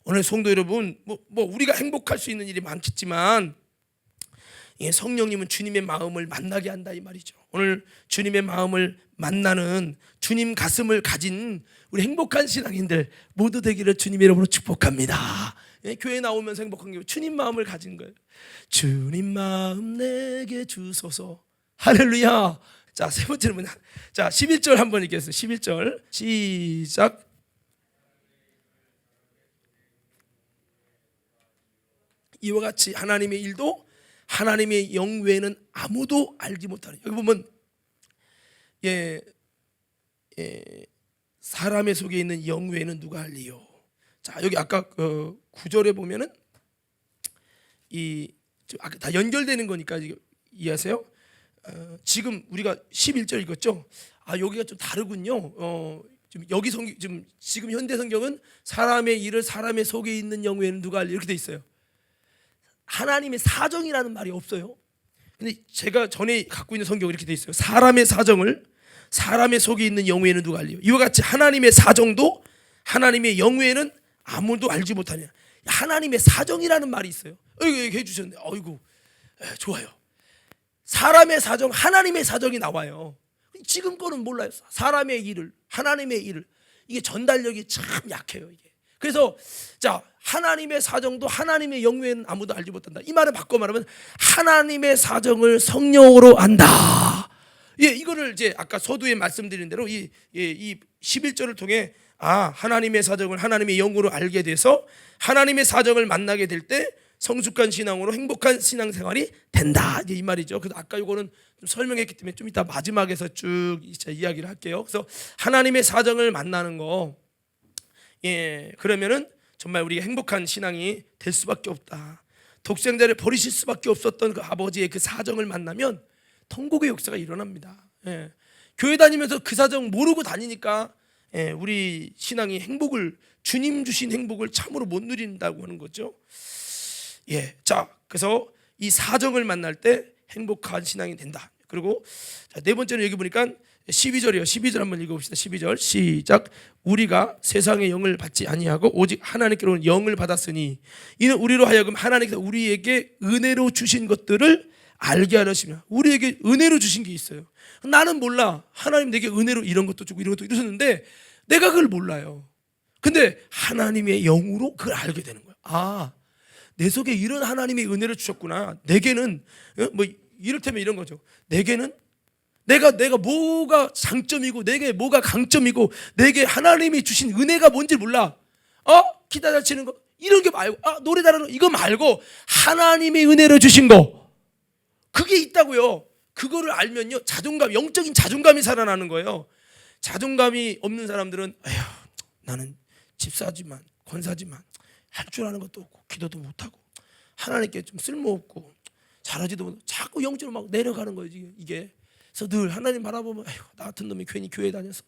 오늘 성도 여러분, 뭐 우리가 행복할 수 있는 일이 많겠지만, 성령님은 주님의 마음을 만나게 한다 이 말이죠. 오늘 주님의 마음을 만나는 주님 가슴을 가진 우리 행복한 신앙인들 모두 되기를 주님의 이름으로 축복합니다. 교회 나오면서 행복한 게 주님 마음을 가진 거예요. 주님 마음 내게 주소서. 할렐루야. 자, 세 번째는 뭐냐? 자, 11절 한번 읽겠습니다. 11절 시작. 이와 같이 하나님의 일도 하나님의 영 외에는 아무도 알지 못하는. 여기 보면 사람의 속에 있는 영 외에는 누가 알리요. 자, 여기 아까 9절에 보면은 아까 다 연결되는 거니까 이해하세요? 지금 우리가 11절 읽었죠? 여기가 좀 다르군요. 지금 현대 성경은 사람의 일을 사람의 속에 있는 영 외에는 누가 알리, 이렇게 돼 있어요. 하나님의 사정이라는 말이 없어요. 근데 제가 전에 갖고 있는 성경은 이렇게 돼 있어요. 사람의 사정을 사람의 속에 있는 영 외에는 누가 알리요. 이와 같이 하나님의 사정도 하나님의 영 외에는 아무도 알지 못하냐. 하나님의 사정이라는 말이 있어요. 여기 해주셨네. 어이구, 좋아요. 사람의 사정, 하나님의 사정이 나와요. 지금 거는 몰라요. 사람의 일을, 하나님의 일을, 이게 전달력이 참 약해요. 이게 그래서 자, 하나님의 사정도 하나님의 영 외에는 아무도 알지 못한다. 이 말을 바꿔 말하면 하나님의 사정을 성령으로 안다. 예, 이거를 이제 아까 서두에 말씀드린 대로 이 11절을 통해 하나님의 사정을 하나님의 영으로 알게 돼서 하나님의 사정을 만나게 될 때 성숙한 신앙으로 행복한 신앙생활이 된다. 이제 이 말이죠. 그래서 아까 이거는 좀 설명했기 때문에 좀 이따 마지막에서 쭉 이야기를 할게요. 그래서 하나님의 사정을 만나는 거, 그러면은 정말 우리가 행복한 신앙이 될 수밖에 없다. 독생자를 버리실 수밖에 없었던 그 아버지의 그 사정을 만나면 통곡의 역사가 일어납니다. 교회 다니면서 그 사정 모르고 다니니까 우리 신앙이 행복을, 주님 주신 행복을 참으로 못 누린다고 하는 거죠. 자, 그래서 이 사정을 만날 때 행복한 신앙이 된다. 그리고 네 번째로 여기 보니까 12절이요. 12절 한번 읽어봅시다. 12절 시작. 우리가 세상의 영을 받지 아니하고 오직 하나님께로는 영을 받았으니 이는 우리로 하여금 하나님께서 우리에게 은혜로 주신 것들을 알게 하려시며. 우리에게 은혜로 주신 게 있어요. 나는 몰라. 하나님 내게 은혜로 이런 것도 주고 이런 것도 이러셨는데 내가 그걸 몰라요. 근데 하나님의 영으로 그걸 알게 되는 거야. 내 속에 이런 하나님의 은혜를 주셨구나. 내게는 뭐 이를테면 이런 거죠. 내게는 내가 뭐가 장점이고 내게 뭐가 강점이고 내게 하나님이 주신 은혜가 뭔지 몰라. 기타 잘 치는 거 이런 게 말고 노래 잘하는 거 이거 말고 하나님의 은혜를 주신 거 그게 있다고요. 그거를 알면요 자존감, 영적인 자존감이 살아나는 거예요. 자존감이 없는 사람들은 나는 집사지만 권사지만 할 줄 아는 것도 없고 기도도 못하고 하나님께 좀 쓸모없고 잘하지도 못하고 자꾸 영적으로 막 내려가는 거예요 이게. 그래서 늘 하나님 바라보면 나 같은 놈이 괜히 교회 다녀서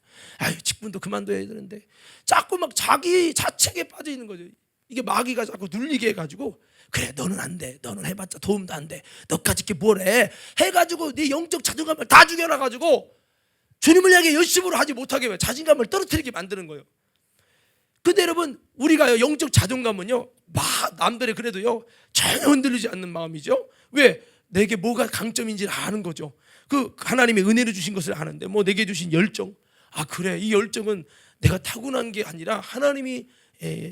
직분도 그만둬야 되는데 자꾸 막 자기 자책에 빠져 있는 거죠. 이게 마귀가 자꾸 눌리게 해가지고 그래 너는 안 돼, 너는 해봤자 도움도 안 돼, 너까지 이렇게 뭘 해가지고 네 영적 자존감을 다 죽여놔가지고 주님을 향해 열심으로 하지 못하게 자신감을 떨어뜨리게 만드는 거예요. 근데 여러분 우리가 영적 자존감은요 남들이 그래도요 전혀 흔들리지 않는 마음이죠. 왜? 내게 뭐가 강점인지를 아는 거죠. 그 하나님의 은혜를 주신 것을 아는데 뭐 내게 주신 열정, 그래 이 열정은 내가 타고난 게 아니라 하나님이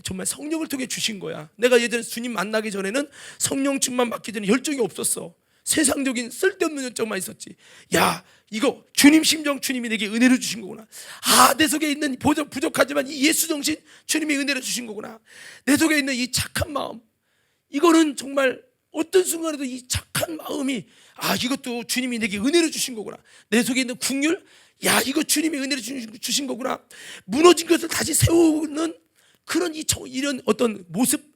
정말 성령을 통해 주신 거야. 내가 예전에 주님 만나기 전에는 성령 충만 받기 전에 열정이 없었어. 세상적인 쓸데없는 열정만 있었지. 이거 주님 심정, 주님이 내게 은혜를 주신 거구나. 내 속에 있는 부족하지만 이 예수 정신, 주님이 은혜를 주신 거구나. 내 속에 있는 이 착한 마음, 이거는 정말 어떤 순간에도 이 착한 마음이 이것도 주님이 내게 은혜를 주신 거구나. 내 속에 있는 긍휼, 이거 주님이 은혜를 주신 거구나. 무너진 것을 다시 세우는 그런 이런 어떤 모습.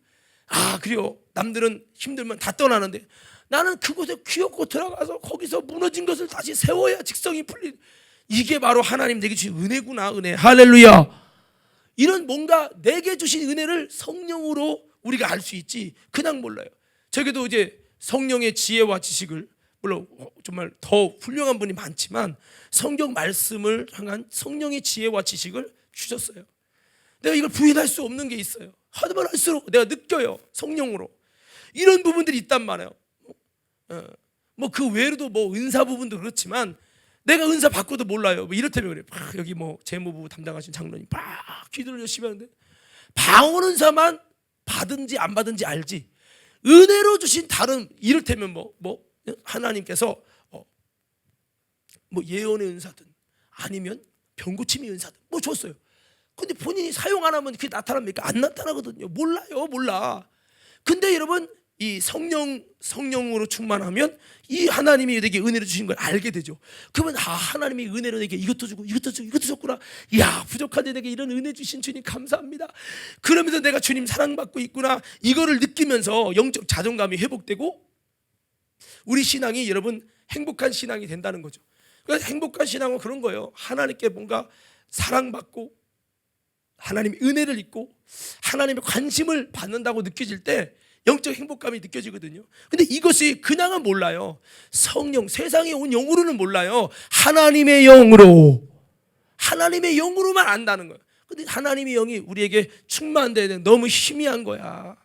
그래요. 남들은 힘들면 다 떠나는데 나는 그곳에 귀엽고 들어가서 거기서 무너진 것을 다시 세워야 직성이 풀린. 이게 바로 하나님 내게 주신 은혜구나. 은혜. 할렐루야. 이런 뭔가 내게 주신 은혜를 성령으로 우리가 알 수 있지 그냥 몰라요. 저에게도 이제 성령의 지혜와 지식을, 물론 정말 더 훌륭한 분이 많지만 성경 말씀을 향한 성령의 지혜와 지식을 주셨어요. 내가 이걸 부인할 수 없는 게 있어요. 하면 할수록 내가 느껴요. 성령으로 이런 부분들이 있단 말이에요. 뭐 그 외에도 뭐 은사 부분도 그렇지만 내가 은사 받고도 몰라요. 뭐 이렇다면 그래. 여기 뭐 재무부 담당하신 장로님 기도를 열심히 하는데 방언 은사만 받은지 안 받은지 알지. 은혜로 주신 다른 이를테면 뭐 하나님께서 뭐 예언의 은사든 아니면 병고침의 은사든 뭐 줬어요. 근데 본인이 사용 안 하면 그게 나타납니까? 안 나타나거든요. 몰라. 근데 여러분 이 성령으로 충만하면 이 하나님이 내게 은혜를 주신 걸 알게 되죠. 그러면 하나님이 은혜로 내게 이것도 주고 이것도 줬구나. 부족한데 내게 이런 은혜 주신 주님 감사합니다. 그러면서 내가 주님 사랑받고 있구나. 이거를 느끼면서 영적 자존감이 회복되고 우리 신앙이 여러분 행복한 신앙이 된다는 거죠. 그래서 행복한 신앙은 그런 거예요. 하나님께 뭔가 사랑받고 하나님의 은혜를 입고 하나님의 관심을 받는다고 느껴질 때 영적 행복감이 느껴지거든요. 근데 이것이 그냥은 몰라요. 성령, 세상에 온 영으로는 몰라요. 하나님의 영으로만 안다는 거예요. 근데 하나님의 영이 우리에게 충만되는 너무 희미한 거야.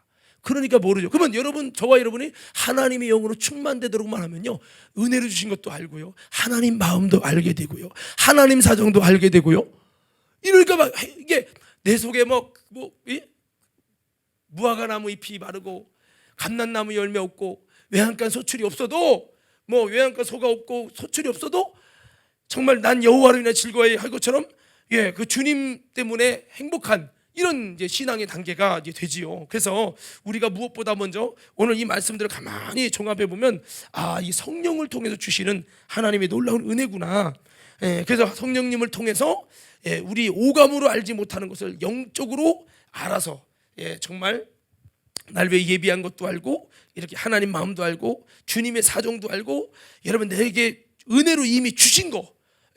그러니까 모르죠. 그러면 여러분, 저와 여러분이 하나님의 영으로 충만되도록만 하면요, 은혜를 주신 것도 알고요, 하나님 마음도 알게 되고요, 하나님 사정도 알게 되고요. 이러니까 막 이게 내 속에 무화과나무 잎이 마르고 감람나무 열매 없고 외양간 소출이 없어도, 뭐 외양간 소가 없고 소출이 없어도 정말 난 여호와로 인해 즐거워해 할 것처럼, 그 주님 때문에 행복한 이런 이제 신앙의 단계가 이제 되지요. 그래서 우리가 무엇보다 먼저 오늘 이 말씀들을 가만히 종합해 보면, 이 성령을 통해서 주시는 하나님의 놀라운 은혜구나. 그래서 성령님을 통해서 우리 오감으로 알지 못하는 것을 영적으로 알아서, 정말 날 위해 예비한 것도 알고, 이렇게 하나님 마음도 알고, 주님의 사정도 알고, 여러분 내게 은혜로 이미 주신 거,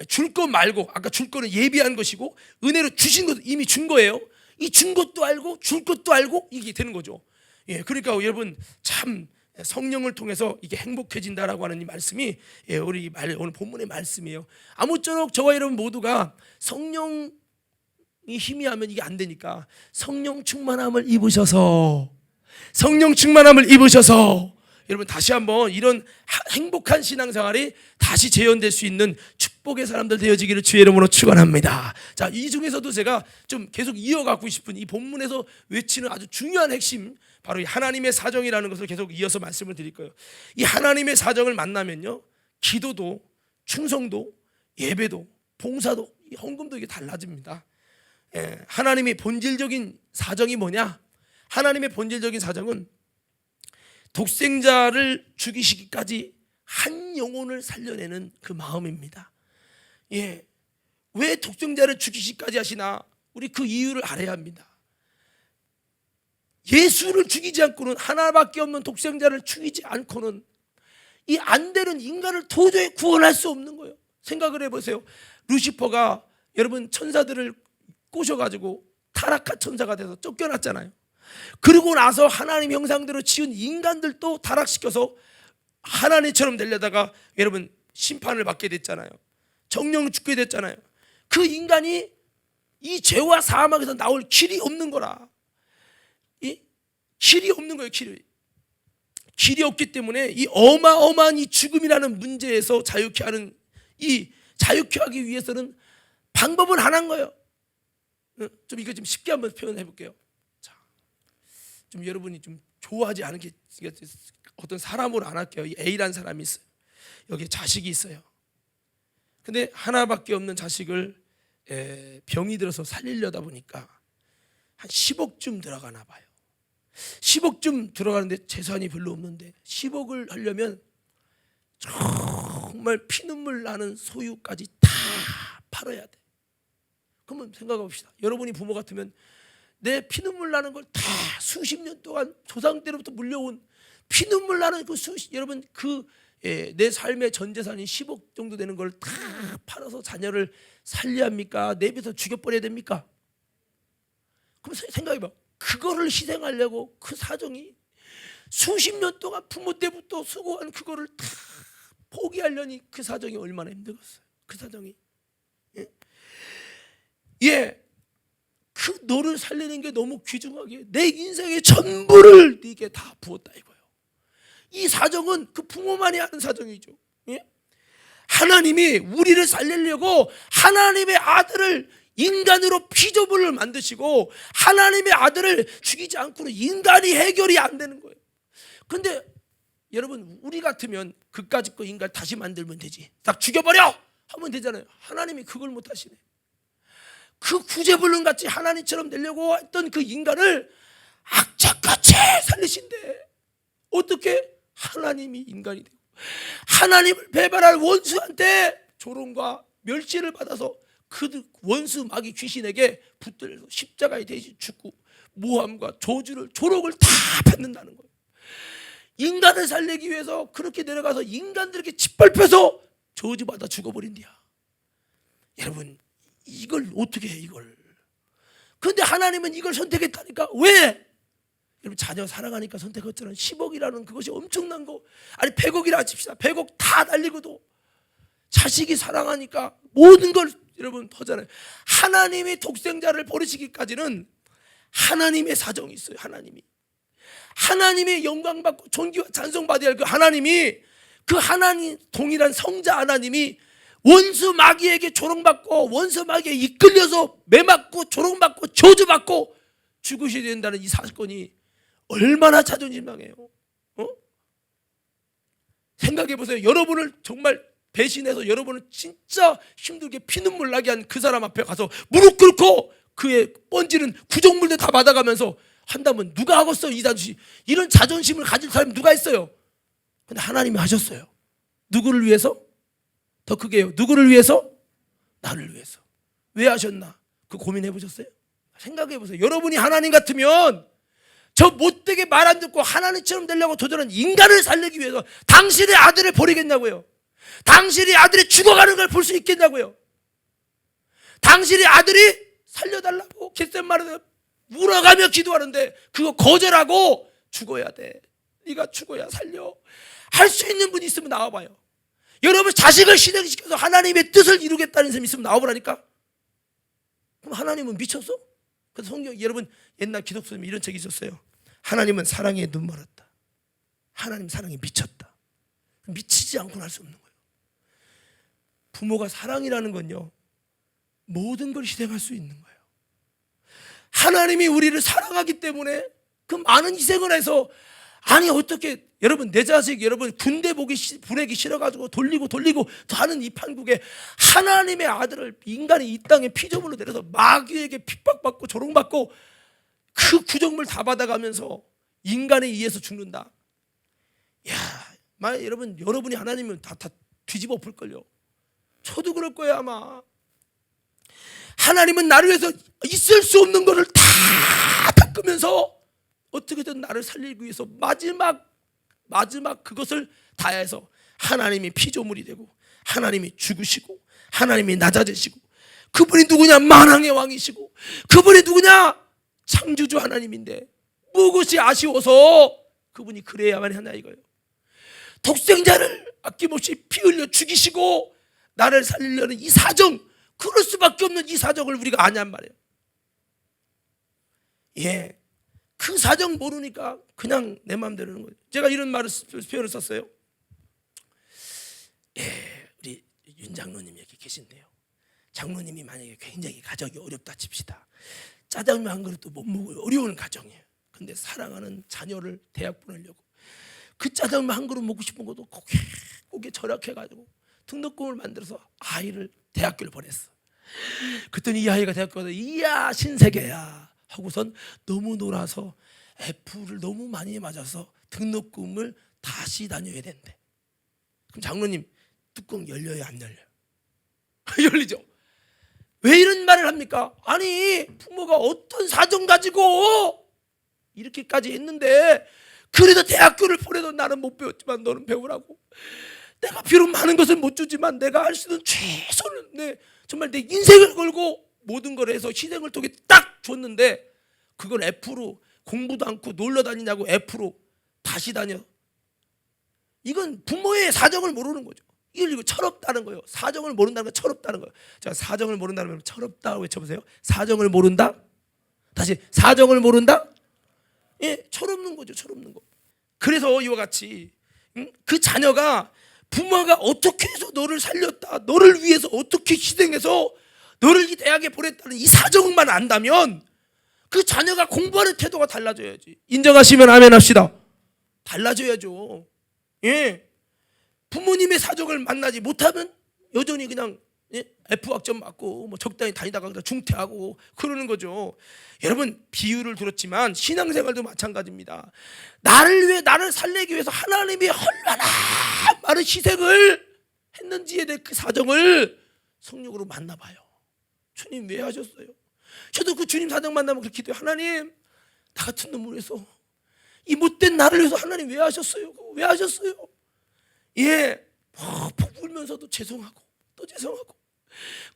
줄 거 말고, 아까 줄 거는 예비한 것이고 은혜로 주신 것 이미 준 거예요. 이 준 것도 알고 줄 것도 알고 이게 되는 거죠. 그러니까 여러분 참 성령을 통해서 이게 행복해진다라고 하는 이 말씀이 우리 오늘 본문의 말씀이에요. 아무쪼록 저와 여러분 모두가 성령이 희미하면 이게 안 되니까 성령 충만함을 입으셔서, 성령 충만함을 입으셔서 여러분 다시 한번 이런 행복한 신앙생활이 다시 재현될 수 있는 축복의 사람들 되어지기를 주의 이름으로 축원합니다. 자, 이 중에서도 제가 좀 계속 이어가고 싶은 이 본문에서 외치는 아주 중요한 핵심, 바로 이 하나님의 사정이라는 것을 계속 이어서 말씀을 드릴 거예요. 이 하나님의 사정을 만나면요, 기도도, 충성도, 예배도, 봉사도, 헌금도 이게 달라집니다. 하나님의 본질적인 사정이 뭐냐? 하나님의 본질적인 사정은 독생자를 죽이시기까지 한 영혼을 살려내는 그 마음입니다. 왜 독생자를 죽이시기까지 하시나? 우리 그 이유를 알아야 합니다. 예수를 죽이지 않고는, 하나밖에 없는 독생자를 죽이지 않고는 이 안 되는 인간을 도저히 구원할 수 없는 거예요. 생각을 해보세요. 루시퍼가 여러분 천사들을 꼬셔가지고 타락한 천사가 돼서 쫓겨났잖아요. 그러고 나서 하나님 형상대로 지은 인간들도 타락시켜서 하나님처럼 되려다가 여러분 심판을 받게 됐잖아요. 정령을 죽게 됐잖아요. 그 인간이 이 죄와 사망에서 나올 길이 없는 거라. 이 길이 없는 거예요. 길이 없기 때문에 이 어마어마한 이 죽음이라는 문제에서 자유케 하는, 이 자유케 하기 위해서는 방법은 하나인 거예요. 좀 이거 좀 쉽게 한번 표현해 볼게요. 좀 여러분이 좀 좋아하지 않은 게, 어떤 사람으로 안 할게요. 이 A라는 사람이 있어요. 여기 자식이 있어요. 근데 하나밖에 없는 자식을 병이 들어서 살리려다 보니까 한 10억쯤 들어가나 봐요. 10억쯤 들어가는데 재산이 별로 없는데 10억을 하려면 정말 피눈물 나는 소유까지 다 팔아야 돼. 그러면 생각해 봅시다. 여러분이 부모 같으면 내 피눈물 나는 걸 다 수십 년 동안 조상 때로부터 물려온 피눈물 나는 그 여러분 내 삶의 전 재산이 10억 정도 되는 걸 다 팔아서 자녀를 살려야 합니까? 내비서 죽여버려야 됩니까? 그럼 생각해봐. 그거를 희생하려고 그 사정이 수십 년 동안 부모 때부터 수고한 그거를 다 포기하려니 그 사정이 얼마나 힘들었어요. 그 사정이. 그 너를 살리는 게 너무 귀중하게 내 인생의 전부를 네게 다 부었다 이거예요. 이 사정은 그 부모만이 아는 사정이죠. 하나님이 우리를 살리려고 하나님의 아들을 인간으로 피조물을 만드시고 하나님의 아들을 죽이지 않고는 인간이 해결이 안 되는 거예요. 근데 여러분 우리 같으면 그까짓 거 인간 다시 만들면 되지, 딱 죽여버려 하면 되잖아요. 하나님이 그걸 못 하시네. 그 구제불능 같이 하나님처럼 되려고 했던 그 인간을 악착같이 살리신대. 어떻게? 하나님이 인간이 되고 하나님을 배반할 원수한테 조롱과 멸시를 받아서 그 원수 마귀 귀신에게 붙들려서 십자가에 대신 죽고 모함과 저주를 조롱을 다 받는다는 거예요. 인간을 살리기 위해서 그렇게 내려가서 인간들에게 짓밟혀서 저주받아 죽어버린대야. 여러분 이걸 어떻게 해 이걸? 그런데 하나님은 이걸 선택했다니까. 왜? 여러분 자녀 사랑하니까 선택했잖아요. 10억이라는 그것이 엄청난 거. 아니 100억이라 칩시다. 100억 다 날리고도 자식이 사랑하니까 모든 걸 여러분 하잖아요. 하나님이 독생자를 버리시기까지는 하나님의 사정이 있어요. 하나님의 영광받고 존귀와 찬송받아야 할 그 하나님이, 그 하나님 동일한 성자 하나님이 원수 마귀에게 조롱받고 원수 마귀에 이끌려서 매맞고 조롱받고 저주받고 죽으셔야 된다는 이 사건이 얼마나 자존심 상해요. 생각해 보세요. 여러분을 정말 배신해서 여러분을 진짜 힘들게 피눈물 나게 한 그 사람 앞에 가서 무릎 꿇고 그의 번지는 구정물들 다 받아가면서 한다면 누가 하겠어요? 이런 자존심을 가질 사람이 누가 있어요? 근데 하나님이 하셨어요. 누구를 위해서? 더 크게요. 누구를 위해서? 나를 위해서. 왜 하셨나? 그 고민해 보셨어요? 생각해 보세요. 여러분이 하나님 같으면 저 못되게 말 안 듣고 하나님처럼 되려고 도전한 인간을 살리기 위해서 당신의 아들을 버리겠냐고요? 당신의 아들이 죽어가는 걸 볼 수 있겠냐고요? 당신의 아들이 살려달라고 겟세마네에서 울어가며 기도하는데 그거 거절하고 죽어야 돼. 네가 죽어야 살려. 할 수 있는 분이 있으면 나와봐요. 여러분 자식을 희생시켜서 하나님의 뜻을 이루겠다는 사람이 있으면 나와보라니까. 그럼 하나님은 미쳤어? 그래서 성경 여러분 옛날 기독교에 이런 책이 있었어요. 하나님은 사랑에 눈멀었다. 하나님 사랑에 미쳤다. 미치지 않고는 할 수 없는 거예요. 부모가 사랑이라는 건요 모든 걸 희생할 수 있는 거예요. 하나님이 우리를 사랑하기 때문에 그 많은 희생을 해서 아니 어떻게 여러분 내 자식 여러분 군대 보내기 싫어가지고 돌리고 하는 이 판국에 하나님의 아들을 인간이 이 땅에 피조물로 내려서 마귀에게 핍박받고 조롱받고 그 구정물 다 받아가면서 인간에 의해서 죽는다. 야, 만약 여러분이 하나님을 다 뒤집어 엎을걸요. 저도 그럴 거예요 아마. 하나님은 나를 위해서 있을 수 없는 것을 다 닦으면서 어떻게든 나를 살리기 위해서 마지막 그것을 다해서 하나님이 피조물이 되고 하나님이 죽으시고 하나님이 낮아지시고 그분이 누구냐? 만왕의 왕이시고 그분이 누구냐? 창조주 하나님인데 무엇이 아쉬워서 그분이 그래야만 하냐 이거예요. 독생자를 아낌없이 피 흘려 죽이시고 나를 살리려는 이 사정, 그럴 수밖에 없는 이 사정을 우리가 아냔 말이에요. 예, 그 사정 모르니까 그냥 내 마음대로 하는 거예요. 제가 이런 표현을 썼어요. 예, 우리 윤 장로님 여기 계신데요. 장로님이 만약에 굉장히 가정이 어렵다 칩시다. 짜장면 한 그릇도 못 먹어요. 어려운 가정이에요. 근데 사랑하는 자녀를 대학 보내려고 그 짜장면 한 그릇 먹고 싶은 것도 고개 절약해가지고 등록금을 만들어서 아이를 대학교를 보냈어. 그랬더니 이 아이가 대학교 가서 이야 신세계야 하고선 너무 놀아서 F를 너무 많이 맞아서 등록금을 다시 다녀야 된대. 그럼 장로님 뚜껑 열려요 안 열려요? 열리죠. 왜 이런 말을 합니까? 아니 부모가 어떤 사정 가지고 이렇게까지 했는데 그래도 대학교를 보내도 나는 못 배웠지만 너는 배우라고. 내가 비록 많은 것을 못 주지만 내가 할 수 있는 최선을 정말 내 인생을 걸고 모든 걸 해서 희생을 통해 딱 줬는데 그걸 F로 공부도 않고 놀러 다니냐고 F로 다시 다녀. 이건 부모의 사정을 모르는 거죠. 이거 철없다는 거예요. 사정을 모른다는 건 철없다는 거예요. 자, 사정을 모른다는 건 철없다고 외쳐보세요. 사정을 모른다? 다시 사정을 모른다? 예, 철없는 거죠. 철없는 거. 그래서 이와 같이 그 자녀가 부모가 어떻게 해서 너를 살렸다, 너를 위해서 어떻게 희생해서 너를 이 대학에 보냈다는 이 사정만 안다면 그 자녀가 공부하는 태도가 달라져야지. 인정하시면 아멘 합시다. 달라져야죠. 예, 부모님의 사정을 만나지 못하면 여전히 그냥 F학점 맞고 뭐 적당히 다니다가 그냥 중퇴하고 그러는 거죠. 여러분 비유를 들었지만 신앙생활도 마찬가지입니다. 나를 위해 나를 살리기 위해서 하나님이 얼마나 많은 희생을 했는지에 대해 그 사정을 성령으로 만나봐요. 주님 왜 하셨어요? 저도 그 주님 사정 만나면 그렇게 기도해요. 하나님 나 같은 놈을 위해서 이 못된 나를 위해서 하나님 왜 하셨어요? 왜 하셨어요? 예, 푹 울면서도 죄송하고 또 죄송하고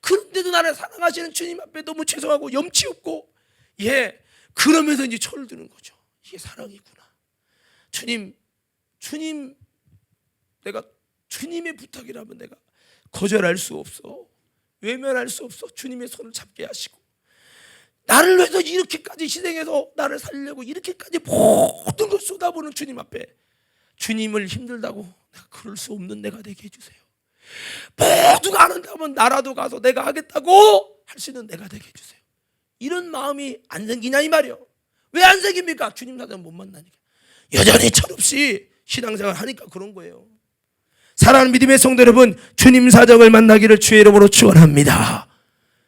그런데도 나를 사랑하시는 주님 앞에 너무 죄송하고 염치 없고 예, 그러면서 이제 철을 드는 거죠. 이게 사랑이구나. 주님 내가 주님의 부탁이라면 내가 거절할 수 없어. 외면할 수 없어. 주님의 손을 잡게 하시고 나를 위해서 이렇게까지 희생해서 나를 살리려고 이렇게까지 모든 걸 쏟아부는 주님 앞에 주님을 힘들다고 내가 그럴 수 없는 내가 되게 해주세요. 모두가 안 한다면 나라도 가서 내가 하겠다고 할 수 있는 내가 되게 해주세요. 이런 마음이 안 생기냐 이 말이요. 왜 안 생깁니까? 주님 사정 못 만나니까. 여전히 철없이 신앙생활 하니까 그런 거예요. 사랑하는 믿음의 성도 여러분, 주님 사정을 만나기를 주의 이름으로 축원합니다.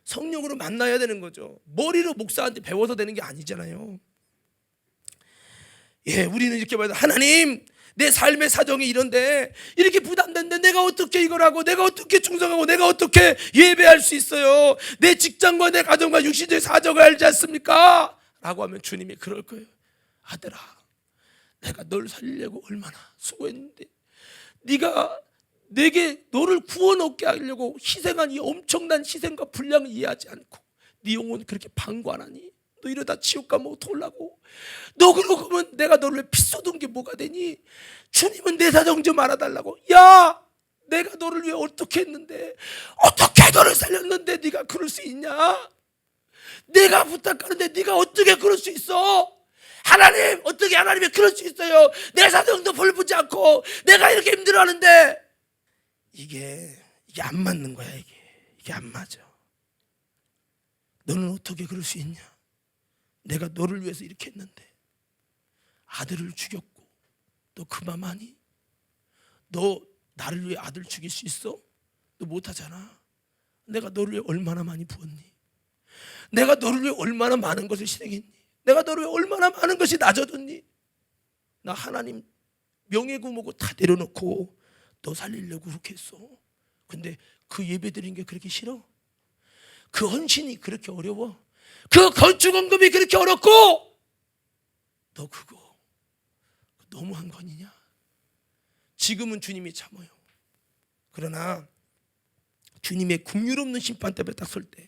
성령으로 만나야 되는 거죠. 머리로 목사한테 배워서 되는 게 아니잖아요. 예, 우리는 이렇게 봐요. 하나님, 내 삶의 사정이 이런데 이렇게 부담된데 내가 어떻게 이걸 하고 내가 어떻게 충성하고 내가 어떻게 예배할 수 있어요? 내 직장과 내 가정과 육신의 사정을 알지 않습니까? 라고 하면 주님이 그럴 거예요. 아들아, 내가 널 살리려고 얼마나 수고했는데 네가 내게 너를 구원 얻게 하려고 희생한 이 엄청난 희생과 분량을 이해하지 않고 네 영혼 그렇게 방관하니? 너 이러다 지옥 가면 어떡하려고? 너 그러고 그러면 내가 너를 왜 피 쏟은 게 뭐가 되니? 주님은 내 사정 좀 알아달라고. 야, 내가 너를 위해 어떻게 했는데, 어떻게 너를 살렸는데 네가 그럴 수 있냐? 내가 부탁하는데 네가 어떻게 그럴 수 있어? 하나님, 어떻게 하나님이 그럴 수 있어요? 내 사정도 볼보지 않고 내가 이렇게 힘들어하는데. 이게 안 맞는 거야. 이게 안 맞아. 너는 어떻게 그럴 수 있냐? 내가 너를 위해서 이렇게 했는데 아들을 죽였고 너 그만하니? 너 나를 위해 아들 죽일 수 있어? 너 못하잖아. 내가 너를 위해 얼마나 많이 부었니? 내가 너를 위해 얼마나 많은 것을 실행했니? 내가 너를 위해 얼마나 많은 것이 낮아졌니? 나 하나님 명예고 뭐고 다 내려놓고 너 살리려고 그렇게 했어. 근데 그 예배 드린 게 그렇게 싫어? 그 헌신이 그렇게 어려워? 그 건축원금이 그렇게 어렵고 너 그거 너무한 거 아니냐? 지금은 주님이 참아요. 그러나 주님의 긍휼없는 심판 때문에 딱 설 때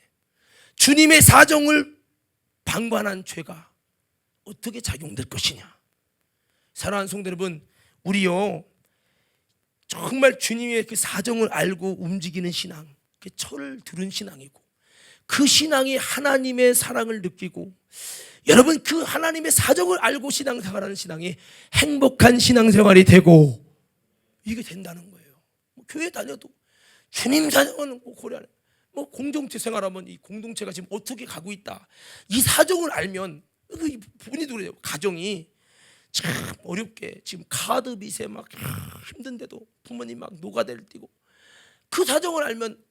주님의 사정을 방관한 죄가 어떻게 작용될 것이냐? 사랑하는 성도 여러분, 우리요 정말 주님의 그 사정을 알고 움직이는 신앙, 그 철을 들은 신앙이고 그 신앙이 하나님의 사랑을 느끼고 여러분 그 하나님의 사정을 알고 신앙생활하는 신앙이 행복한 신앙생활이 되고 이게 된다는 거예요. 교회 다녀도 주님 사정은 고려하는 공동체 생활하면 이 공동체가 지금 어떻게 가고 있다 이 사정을 알면 본인도 그래요. 가정이 참 어렵게 지금 카드 빚에 막 힘든데도 부모님 막 노가다를 뛰고 그 사정을 알면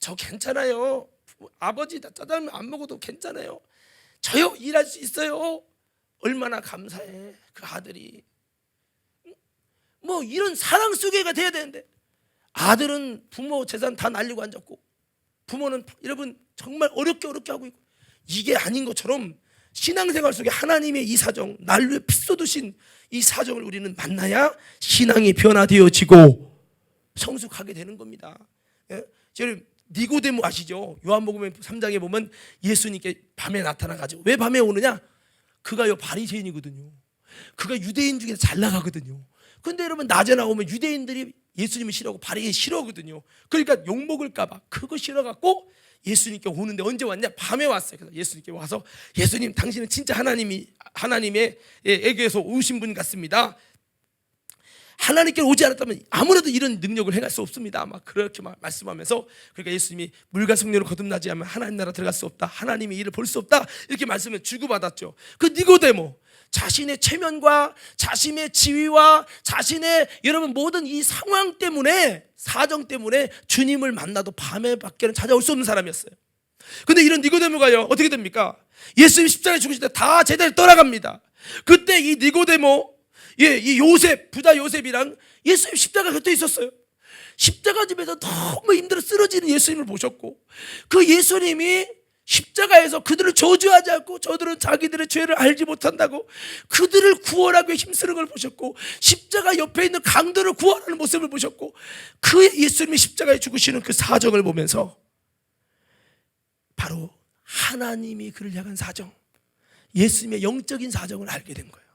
저 괜찮아요. 아버지 짜장면 안 먹어도 괜찮아요. 저요 일할 수 있어요. 얼마나 감사해 그 아들이. 이런 사랑 속에가 돼야 되는데 아들은 부모 재산 다 날리고 앉았고 부모는 여러분 정말 어렵게 하고 있고 이게 아닌 것처럼 신앙생활 속에 하나님의 이 사정 날 위해 피 쏟으신 이 사정을 우리는 만나야 신앙이 변화되어지고 성숙하게 되는 겁니다. 여러분 니고데모 아시죠? 요한복음 3장에 보면 예수님께 밤에 나타나가지고 왜 밤에 오느냐? 그가요 바리새인이거든요. 그가 유대인 중에서 잘 나가거든요. 근데 여러분 낮에 나오면 유대인들이 예수님을 싫어하고 바리새인 싫어하거든요. 그러니까 욕먹을까 봐 그거 싫어갖고 예수님께 오는데 언제 왔냐? 밤에 왔어요. 그래서 예수님께 와서 예수님 당신은 진짜 하나님의 에게서 오신 분 같습니다. 하나님께 오지 않았다면 아무래도 이런 능력을 행할 수 없습니다. 막 그렇게 말씀하면서 그러니까 예수님이 물과 성령으로 거듭나지 않으면 하나님 나라 들어갈 수 없다. 하나님의 일을 볼 수 없다. 이렇게 말씀을 주고받았죠. 그 니고데모 자신의 체면과 자신의 지위와 자신의 여러분 모든 이 상황 때문에 사정 때문에 주님을 만나도 밤에 밖에는 찾아올 수 없는 사람이었어요. 근데 이런 니고데모가요 어떻게 됩니까? 예수님 십자가에 죽으실 때 다 제자를 떠나갑니다. 그때 이 니고데모 이 요셉, 부자 요셉이랑 예수님 십자가 곁에 있었어요. 십자가 집에서 너무 힘들어 쓰러지는 예수님을 보셨고 그 예수님이 십자가에서 그들을 저주하지 않고 저들은 자기들의 죄를 알지 못한다고 그들을 구원하기 위해 힘쓰는 걸 보셨고 십자가 옆에 있는 강도를 구원하는 모습을 보셨고 그 예수님이 십자가에 죽으시는 그 사정을 보면서 바로 하나님이 그를 향한 사정, 예수님의 영적인 사정을 알게 된 거예요.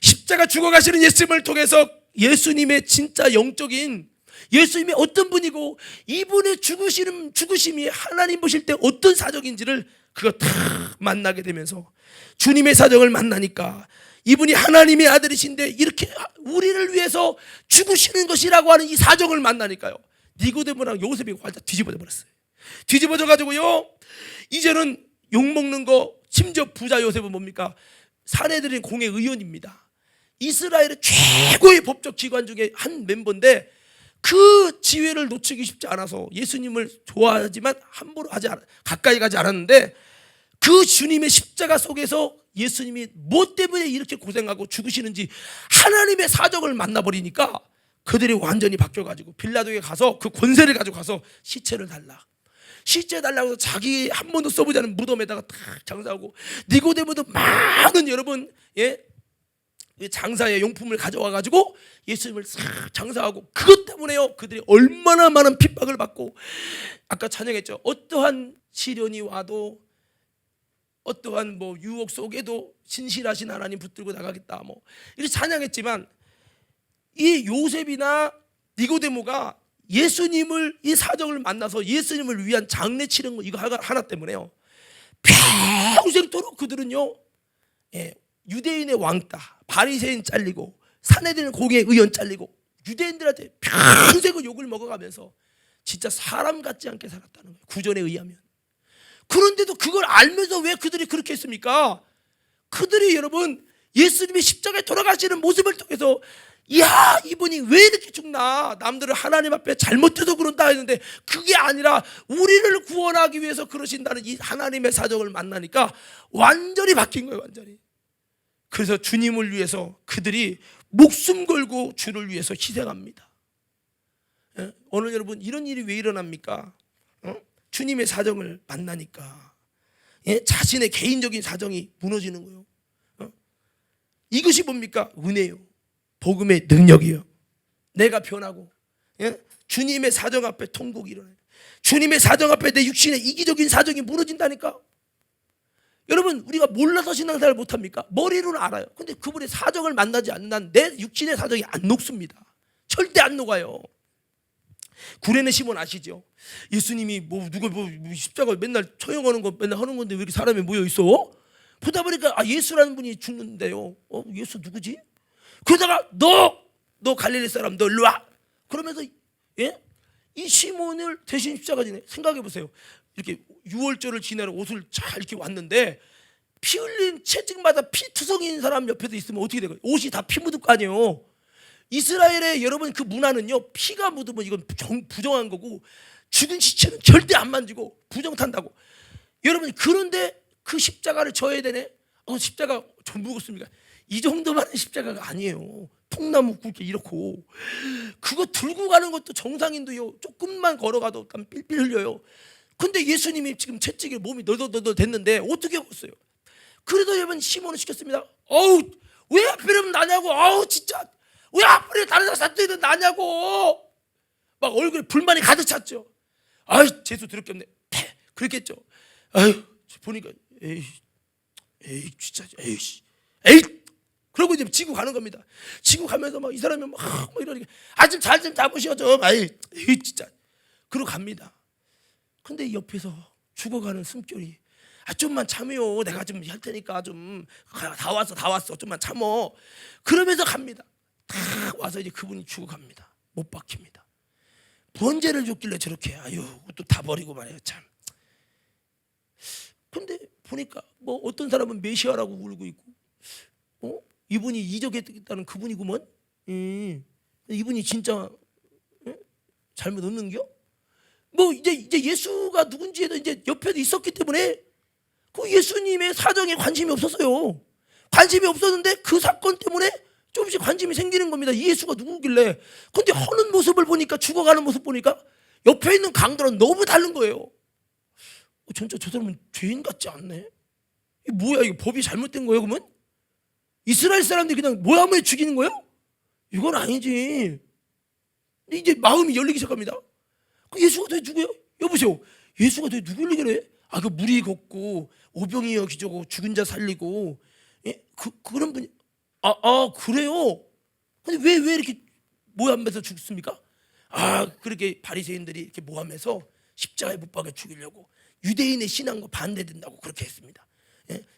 십자가 죽어가시는 예수님을 통해서 예수님의 진짜 영적인 예수님이 어떤 분이고 이분의 죽으심이 하나님 보실 때 어떤 사정인지를 그거 다 만나게 되면서 주님의 사정을 만나니까 이분이 하나님의 아들이신데 이렇게 우리를 위해서 죽으시는 것이라고 하는 이 사정을 만나니까요 니고데모랑 요셉이 완전 뒤집어져 버렸어요. 뒤집어져 가지고요 이제는 욕먹는 거 심지어 부자 요셉은 뭡니까? 사내들인 공회 의원입니다. 이스라엘의 최고의 법적 기관 중에 한 멤버인데 그 지위를 놓치기 쉽지 않아서 예수님을 좋아하지만 함부로 가까이 가지 않았는데 그 주님의 십자가 속에서 예수님이 뭐 때문에 이렇게 고생하고 죽으시는지 하나님의 사정을 만나버리니까 그들이 완전히 바뀌어가지고 빌라도에 가서 그 권세를 가지고 가서 시체를 달라. 시체 달라고 해서 자기 한 번도 써보지 않은 무덤에다가 탁 장사하고 니고데모도 많은 여러분 장사의 용품을 가져와가지고 예수님을 싹 장사하고 그것 때문에요 그들이 얼마나 많은 핍박을 받고 아까 찬양했죠. 어떠한 시련이 와도 어떠한 유혹 속에도 신실하신 하나님 붙들고 나가겠다 이렇게 찬양했지만 이 요셉이나 니고데모가 예수님을 이 사정을 만나서 예수님을 위한 장례 치른 거 이거 하나 때문에요 평생토록 그들은요 유대인의 왕따 바리새인 잘리고 사내들은 공회 의원 잘리고 유대인들한테 평생 욕을 먹어가면서 진짜 사람 같지 않게 살았다는 거예요. 구전에 의하면. 그런데도 그걸 알면서 왜 그들이 그렇게 했습니까? 그들이 여러분 예수님이 십자가에 돌아가시는 모습을 통해서 야 이분이 왜 이렇게 죽나 남들은 하나님 앞에 잘못해서 그런다 했는데 그게 아니라 우리를 구원하기 위해서 그러신다는 이 하나님의 사정을 만나니까 완전히 바뀐 거예요. 완전히. 그래서 주님을 위해서 그들이 목숨 걸고 주를 위해서 희생합니다. 오늘 여러분 이런 일이 왜 일어납니까? 주님의 사정을 만나니까 자신의 개인적인 사정이 무너지는 거예요. 이것이 뭡니까? 은혜요. 복음의 능력이요. 내가 변하고 주님의 사정 앞에 통곡이 일어나요. 주님의 사정 앞에 내 육신의 이기적인 사정이 무너진다니까. 여러분 우리가 몰라서 신앙생활을 못합니까? 머리로는 알아요. 근데 그분의 사정을 만나지 않는 한 내 육신의 사정이 안 녹습니다. 절대 안 녹아요. 구레네 시몬 아시죠? 예수님이 누가 십자가 맨날 처형하는 거 맨날 하는 건데 왜 이렇게 사람이 모여 있어? 보다 보니까 예수라는 분이 죽는데요. 예수 누구지? 그러다가 너 갈릴리 사람 너 일로 와. 그러면서 이 시몬을 대신 십자가 지내. 생각해 보세요. 이렇게 6월절을 지내러 옷을 잘 이렇게 왔는데 피 흘린 채찍마다 피 투성인 사람 옆에도 있으면 어떻게 될까요? 옷이 다 피 묻을 거 아니에요. 이스라엘의 여러분 그 문화는요 피가 묻으면 이건 부정한 거고 죽은 시체는 절대 안 만지고 부정탄다고. 여러분 그런데 그 십자가를 져야 되네. 십자가 좀 무겁습니까? 이 정도만한 십자가가 아니에요. 통나무 굵게 이렇고 그거 들고 가는 것도 정상인도요 조금만 걸어가도 삘삘 흘려요. 근데 예수님이 지금 채찍에 몸이 너덜너덜 됐는데 어떻게 했어요? 그래도 여러분 시몬을 시켰습니다. 왜 하필이면 나냐고. 진짜 왜 하필이면 다른 사람 사투리는 나냐고. 막 얼굴에 불만이 가득 찼죠. 재수 더럽게 없네. 그랬겠죠. 보니까 에이 진짜 에이 그러고 이제 지고 가는 겁니다. 지고 가면서 막 이 사람이 막 이러니까 좀 잘 좀 잡으셔 좀. 에이 진짜 그러고 갑니다. 근데 옆에서 죽어가는 숨결이 좀만 참으요. 내가 좀 할 테니까 좀 다 왔어 좀만 참어. 그러면서 갑니다. 다 와서 이제 그분이 죽어갑니다. 못 박힙니다. 뭔 죄를 줬길래 저렇게 또 다 버리고 말이에요 참. 근데 보니까 어떤 사람은 메시아라고 울고 있고 이분이 이적했다는 그분이구먼. 이분이 진짜 잘못 없는겨? 이제 예수가 누군지에도 이제 옆에도 있었기 때문에 그 예수님의 사정에 관심이 없었어요. 관심이 없었는데 그 사건 때문에 조금씩 관심이 생기는 겁니다. 이 예수가 누구길래. 근데 하는 모습을 보니까 죽어가는 모습 보니까 옆에 있는 강도랑 너무 다른 거예요. 진짜 저 사람은 죄인 같지 않네. 이게 뭐야 이거 법이 잘못된 거예요 그러면? 이스라엘 사람들이 그냥 모함을 죽이는 거예요? 이건 아니지. 근데 이제 마음이 열리기 시작합니다. 예수가 도대체 누구예요? 여보세요. 예수가 도대체 누구를 그래? 그 물이 걷고 오병이어 기저고 죽은 자 살리고 그런 분이 그래요? 근데 왜 이렇게 모함해서 죽습니까? 그렇게 바리새인들이 이렇게 모함해서 십자가에 못 박아 죽이려고 유대인의 신앙과 반대된다고 그렇게 했습니다.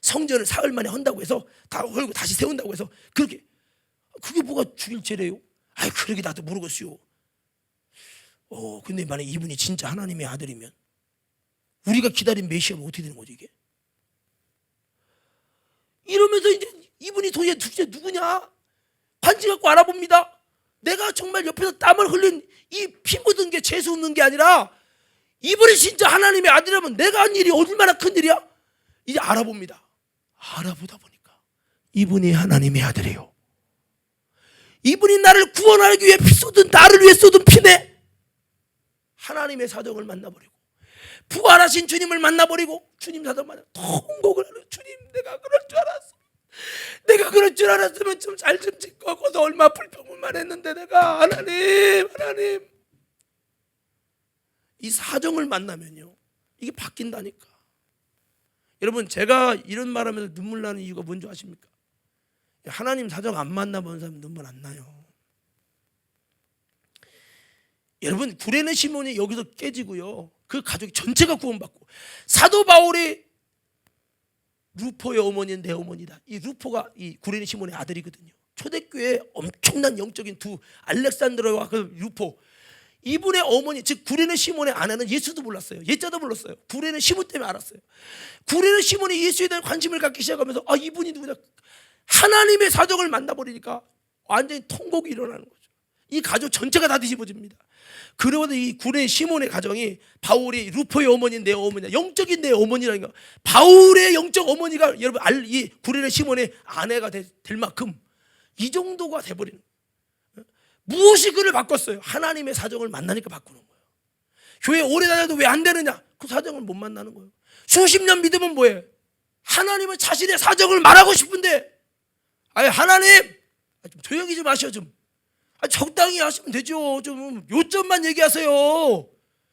성전을 사흘 만에 한다고 해서 다 헐고 다시 세운다고 해서 그렇게. 그게 뭐가 죽일 죄래요? 그러게 나도 모르겠어요. 근데 만약 이분이 진짜 하나님의 아들이면 우리가 기다린 메시아는 어떻게 되는 거지 이게? 이러면서 이제 도대체 누구냐? 관심 갖고 알아봅니다. 내가 정말 옆에서 땀을 흘린 이 피 묻은 게 재수 없는 게 아니라 이분이 진짜 하나님의 아들이라면 내가 한 일이 얼마나 큰 일이야? 이제 알아봅니다. 알아보다 보니까 이분이 하나님의 아들이에요. 이분이 나를 구원하기 위해 피 쏟은, 나를 위해 쏟은 피네. 하나님의 사정을 만나버리고 부활하신 주님을 만나버리고 주님 사정 만나 통곡을 하는, 주님 내가 그럴 줄 알았어. 내가 그럴 줄 알았으면 좀 잘 좀 짓고 하고서 얼마 불평만 했는데 내가 하나님 이 사정을 만나면요 이게 바뀐다니까. 여러분 제가 이런 말하면서 눈물 나는 이유가 뭔지 아십니까? 하나님 사정 안 만나본 사람 눈물 안 나요. 여러분 구레네 시몬이 여기서 깨지고요 그 가족이 전체가 구원받고, 사도 바울이 루포의 어머니는 내 어머니다. 이 루포가 이 구레네 시몬의 아들이거든요. 초대교회에 엄청난 영적인 두 알렉산드로와 그 루포, 이분의 어머니 즉 구레네 시몬의 아내는 예수도 몰랐어요. 예자도 몰랐어요. 구레네 시몬 때문에 알았어요. 구레네 시몬이 예수에 대한 관심을 갖기 시작하면서 아 이분이 누구냐, 하나님의 사정을 만나버리니까 완전히 통곡이 일어나는 거죠. 이 가족 전체가 다 뒤집어집니다. 그러면서 이 구레네 시몬의 가정이 바울이 루포의 어머니는 내 어머니야, 영적인 내 어머니라는 거, 바울의 영적 어머니가 여러분 이 구레네 시몬의 아내가 될 만큼 이 정도가 돼버리는 거예요. 무엇이 그를 바꿨어요? 하나님의 사정을 만나니까 바꾸는 거예요. 교회 오래 다녀도 왜 안 되느냐? 그 사정을 못 만나는 거예요. 수십 년 믿으면 뭐예요? 하나님은 자신의 사정을 말하고 싶은데 아니 하나님 좀 조용히 좀 하셔, 좀 적당히 하시면 되죠. 좀 요점만 얘기하세요.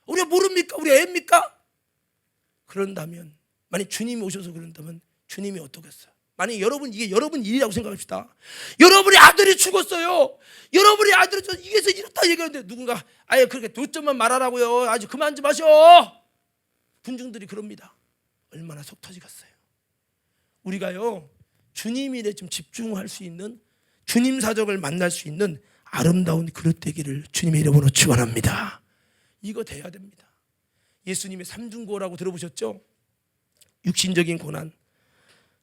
우리가 모릅니까? 우리 애입니까? 그런다면 만약 주님이 오셔서 그런다면 주님이 어떻겠어요? 만약 여러분 이게 여러분 일이라고 생각합시다. 여러분의 아들이 죽었어요. 여러분의 아들이 이게서 이렇다 얘기하는데 누군가 아예 그렇게 요점만 말하라고요. 아주 그만 좀 하셔. 군중들이 그럽니다. 얼마나 속 터지겠어요. 우리가요 주님 일에 좀 집중할 수 있는, 주님 사정을 만날 수 있는 아름다운 그릇 되기를 주님의 이름으로 축원합니다. 이거 돼야 됩니다. 예수님의 삼중고라고 들어보셨죠? 육신적인 고난,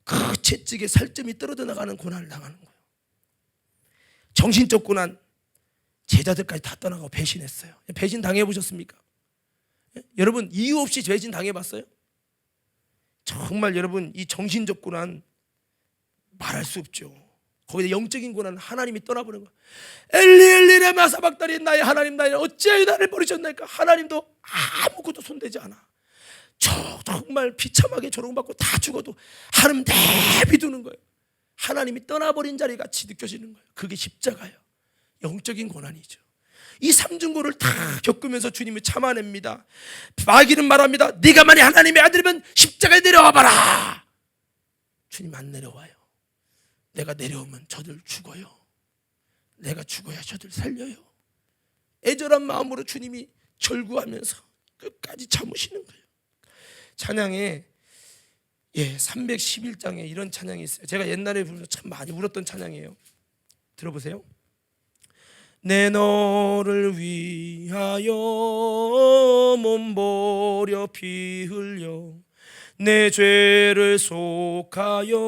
그 채찍에 살점이 떨어져 나가는 고난을 당하는 거예요. 정신적 고난, 제자들까지 다 떠나고 배신했어요. 배신 당해보셨습니까? 여러분 이유 없이 배신 당해봤어요? 정말 여러분 이 정신적 고난 말할 수 없죠. 거기다 영적인 고난은 하나님이 떠나보는 거예요. 엘리 엘리 레마 사박다니, 나의 하나님 나의 어찌하여 나를 버리셨나이까. 하나님도 아무것도 손대지 않아. 정말 비참하게 조롱받고 다 죽어도 하나님 내비두는 거예요. 하나님이 떠나버린 자리 같이 느껴지는 거예요. 그게 십자가예요. 영적인 고난이죠. 이 삼중고를 다 겪으면서 주님이 참아냅니다. 마귀는 말합니다. 네가 만약 하나님의 아들이면 십자가에 내려와 봐라. 주님 안 내려와요. 내가 내려오면 저들 죽어요. 내가 죽어야 저들 살려요. 애절한 마음으로 주님이 절구하면서 끝까지 참으시는 거예요. 찬양에 311장에 이런 찬양이 있어요. 제가 옛날에 부르면서 참 많이 울었던 찬양이에요. 들어보세요. 내 너를 위하여 몸버려 피 흘려 내 죄를 속하여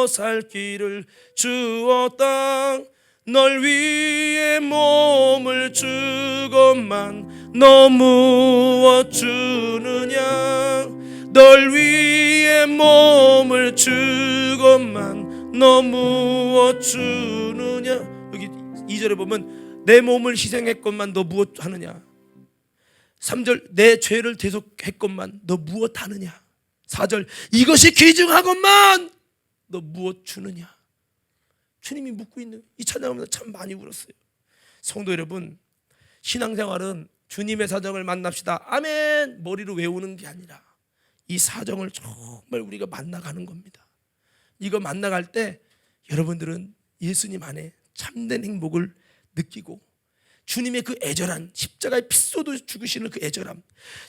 살 길을 주었다. 널 위해 몸을 주건만 너 무엇 주느냐. 널 위해 몸을 주건만 너 무엇 주느냐. 여기 2절에 보면 내 몸을 희생했건만 너 무엇 하느냐. 3절 내 죄를 대속했건만 너 무엇 하느냐. 4절 이것이 귀중하건만 너 무엇 주느냐. 주님이 묻고 있는 이 찬양하면서 참 많이 울었어요. 성도 여러분, 신앙생활은 주님의 사정을 만납시다. 아멘 머리로 외우는 게 아니라 이 사정을 정말 우리가 만나가는 겁니다. 이거 만나갈 때 여러분들은 예수님 안에 참된 행복을 느끼고 주님의 그 애절한 십자가에 피 쏟아 죽으시는 그 애절함,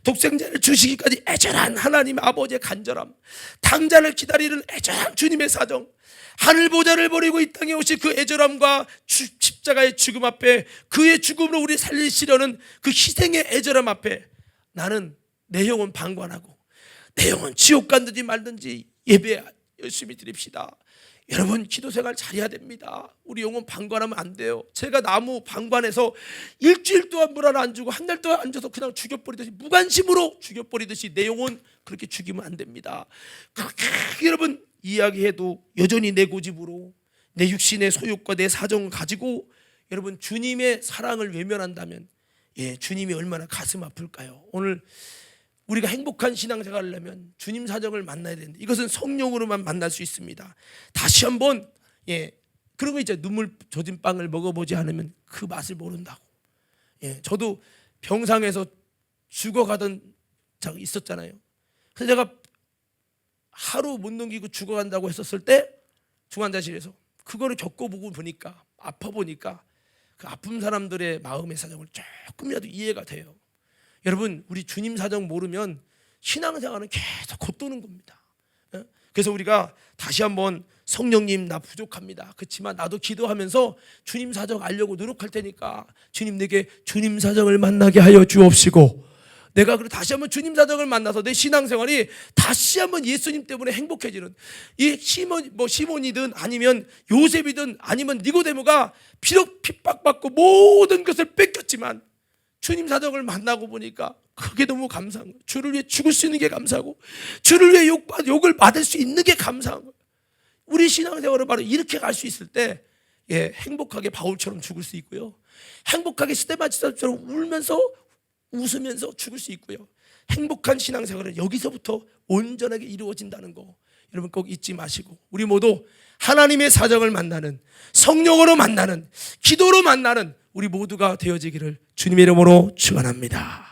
독생자를 주시기까지 애절한 하나님 아버지의 간절함, 당자를 기다리는 애절한 주님의 사정, 하늘 보좌를 버리고 이 땅에 오신 그 애절함과 십자가의 죽음 앞에 그의 죽음으로 우리 살리시려는 그 희생의 애절함 앞에 나는 내 영혼 방관하고 내 영혼 지옥 간든지 말든지 예배 열심히 드립시다. 여러분 기도 생활 잘해야 됩니다. 우리 영혼 방관하면 안 돼요. 제가 나무 방관해서 일주일 동안 물 하나 안 주고 한 달 동안 앉아서 그냥 죽여버리듯이 무관심으로 죽여버리듯이 내 영혼 그렇게 죽이면 안 됩니다. 그렇게 여러분 이야기해도 여전히 내 고집으로 내 육신의 소욕과 내 사정을 가지고 여러분 주님의 사랑을 외면한다면 주님이 얼마나 가슴 아플까요? 오늘 우리가 행복한 신앙생활을 하려면 주님 사정을 만나야 되는데 이것은 성령으로만 만날 수 있습니다. 다시 한번 그런 거 있죠. 눈물 젖은 빵을 먹어보지 않으면 그 맛을 모른다고. 저도 병상에서 죽어가던 적이 있었잖아요. 그래서 제가 하루 못 넘기고 죽어간다고 했었을 때 중환자실에서 그거를 겪어보고 보니까 아파 보니까 그 아픈 사람들의 마음의 사정을 조금이라도 이해가 돼요. 여러분 우리 주님 사정 모르면 신앙생활은 계속 겉도는 겁니다. 그래서 우리가 다시 한번 성령님 나 부족합니다. 그렇지만 나도 기도하면서 주님 사정 알려고 노력할 테니까 주님 내게 주님 사정을 만나게 하여 주옵시고 내가 다시 한번 주님 사정을 만나서 내 신앙생활이 다시 한번 예수님 때문에 행복해지는 이 시몬이든 아니면 요셉이든 아니면 니고데모가 비록 핍박받고 모든 것을 뺏겼지만 주님 사정을 만나고 보니까 그게 너무 감사한 거예요. 주를 위해 죽을 수 있는 게 감사하고 주를 위해 욕을 받을 수 있는 게 감사한 거예요. 우리 신앙생활은 바로 이렇게 갈 수 있을 때 행복하게 바울처럼 죽을 수 있고요. 행복하게 스데반처럼 울면서 웃으면서 죽을 수 있고요. 행복한 신앙생활은 여기서부터 온전하게 이루어진다는 거 여러분 꼭 잊지 마시고 우리 모두 하나님의 사정을 만나는 성령으로 만나는 기도로 만나는 우리 모두가 되어지기를 주님의 이름으로 축원합니다.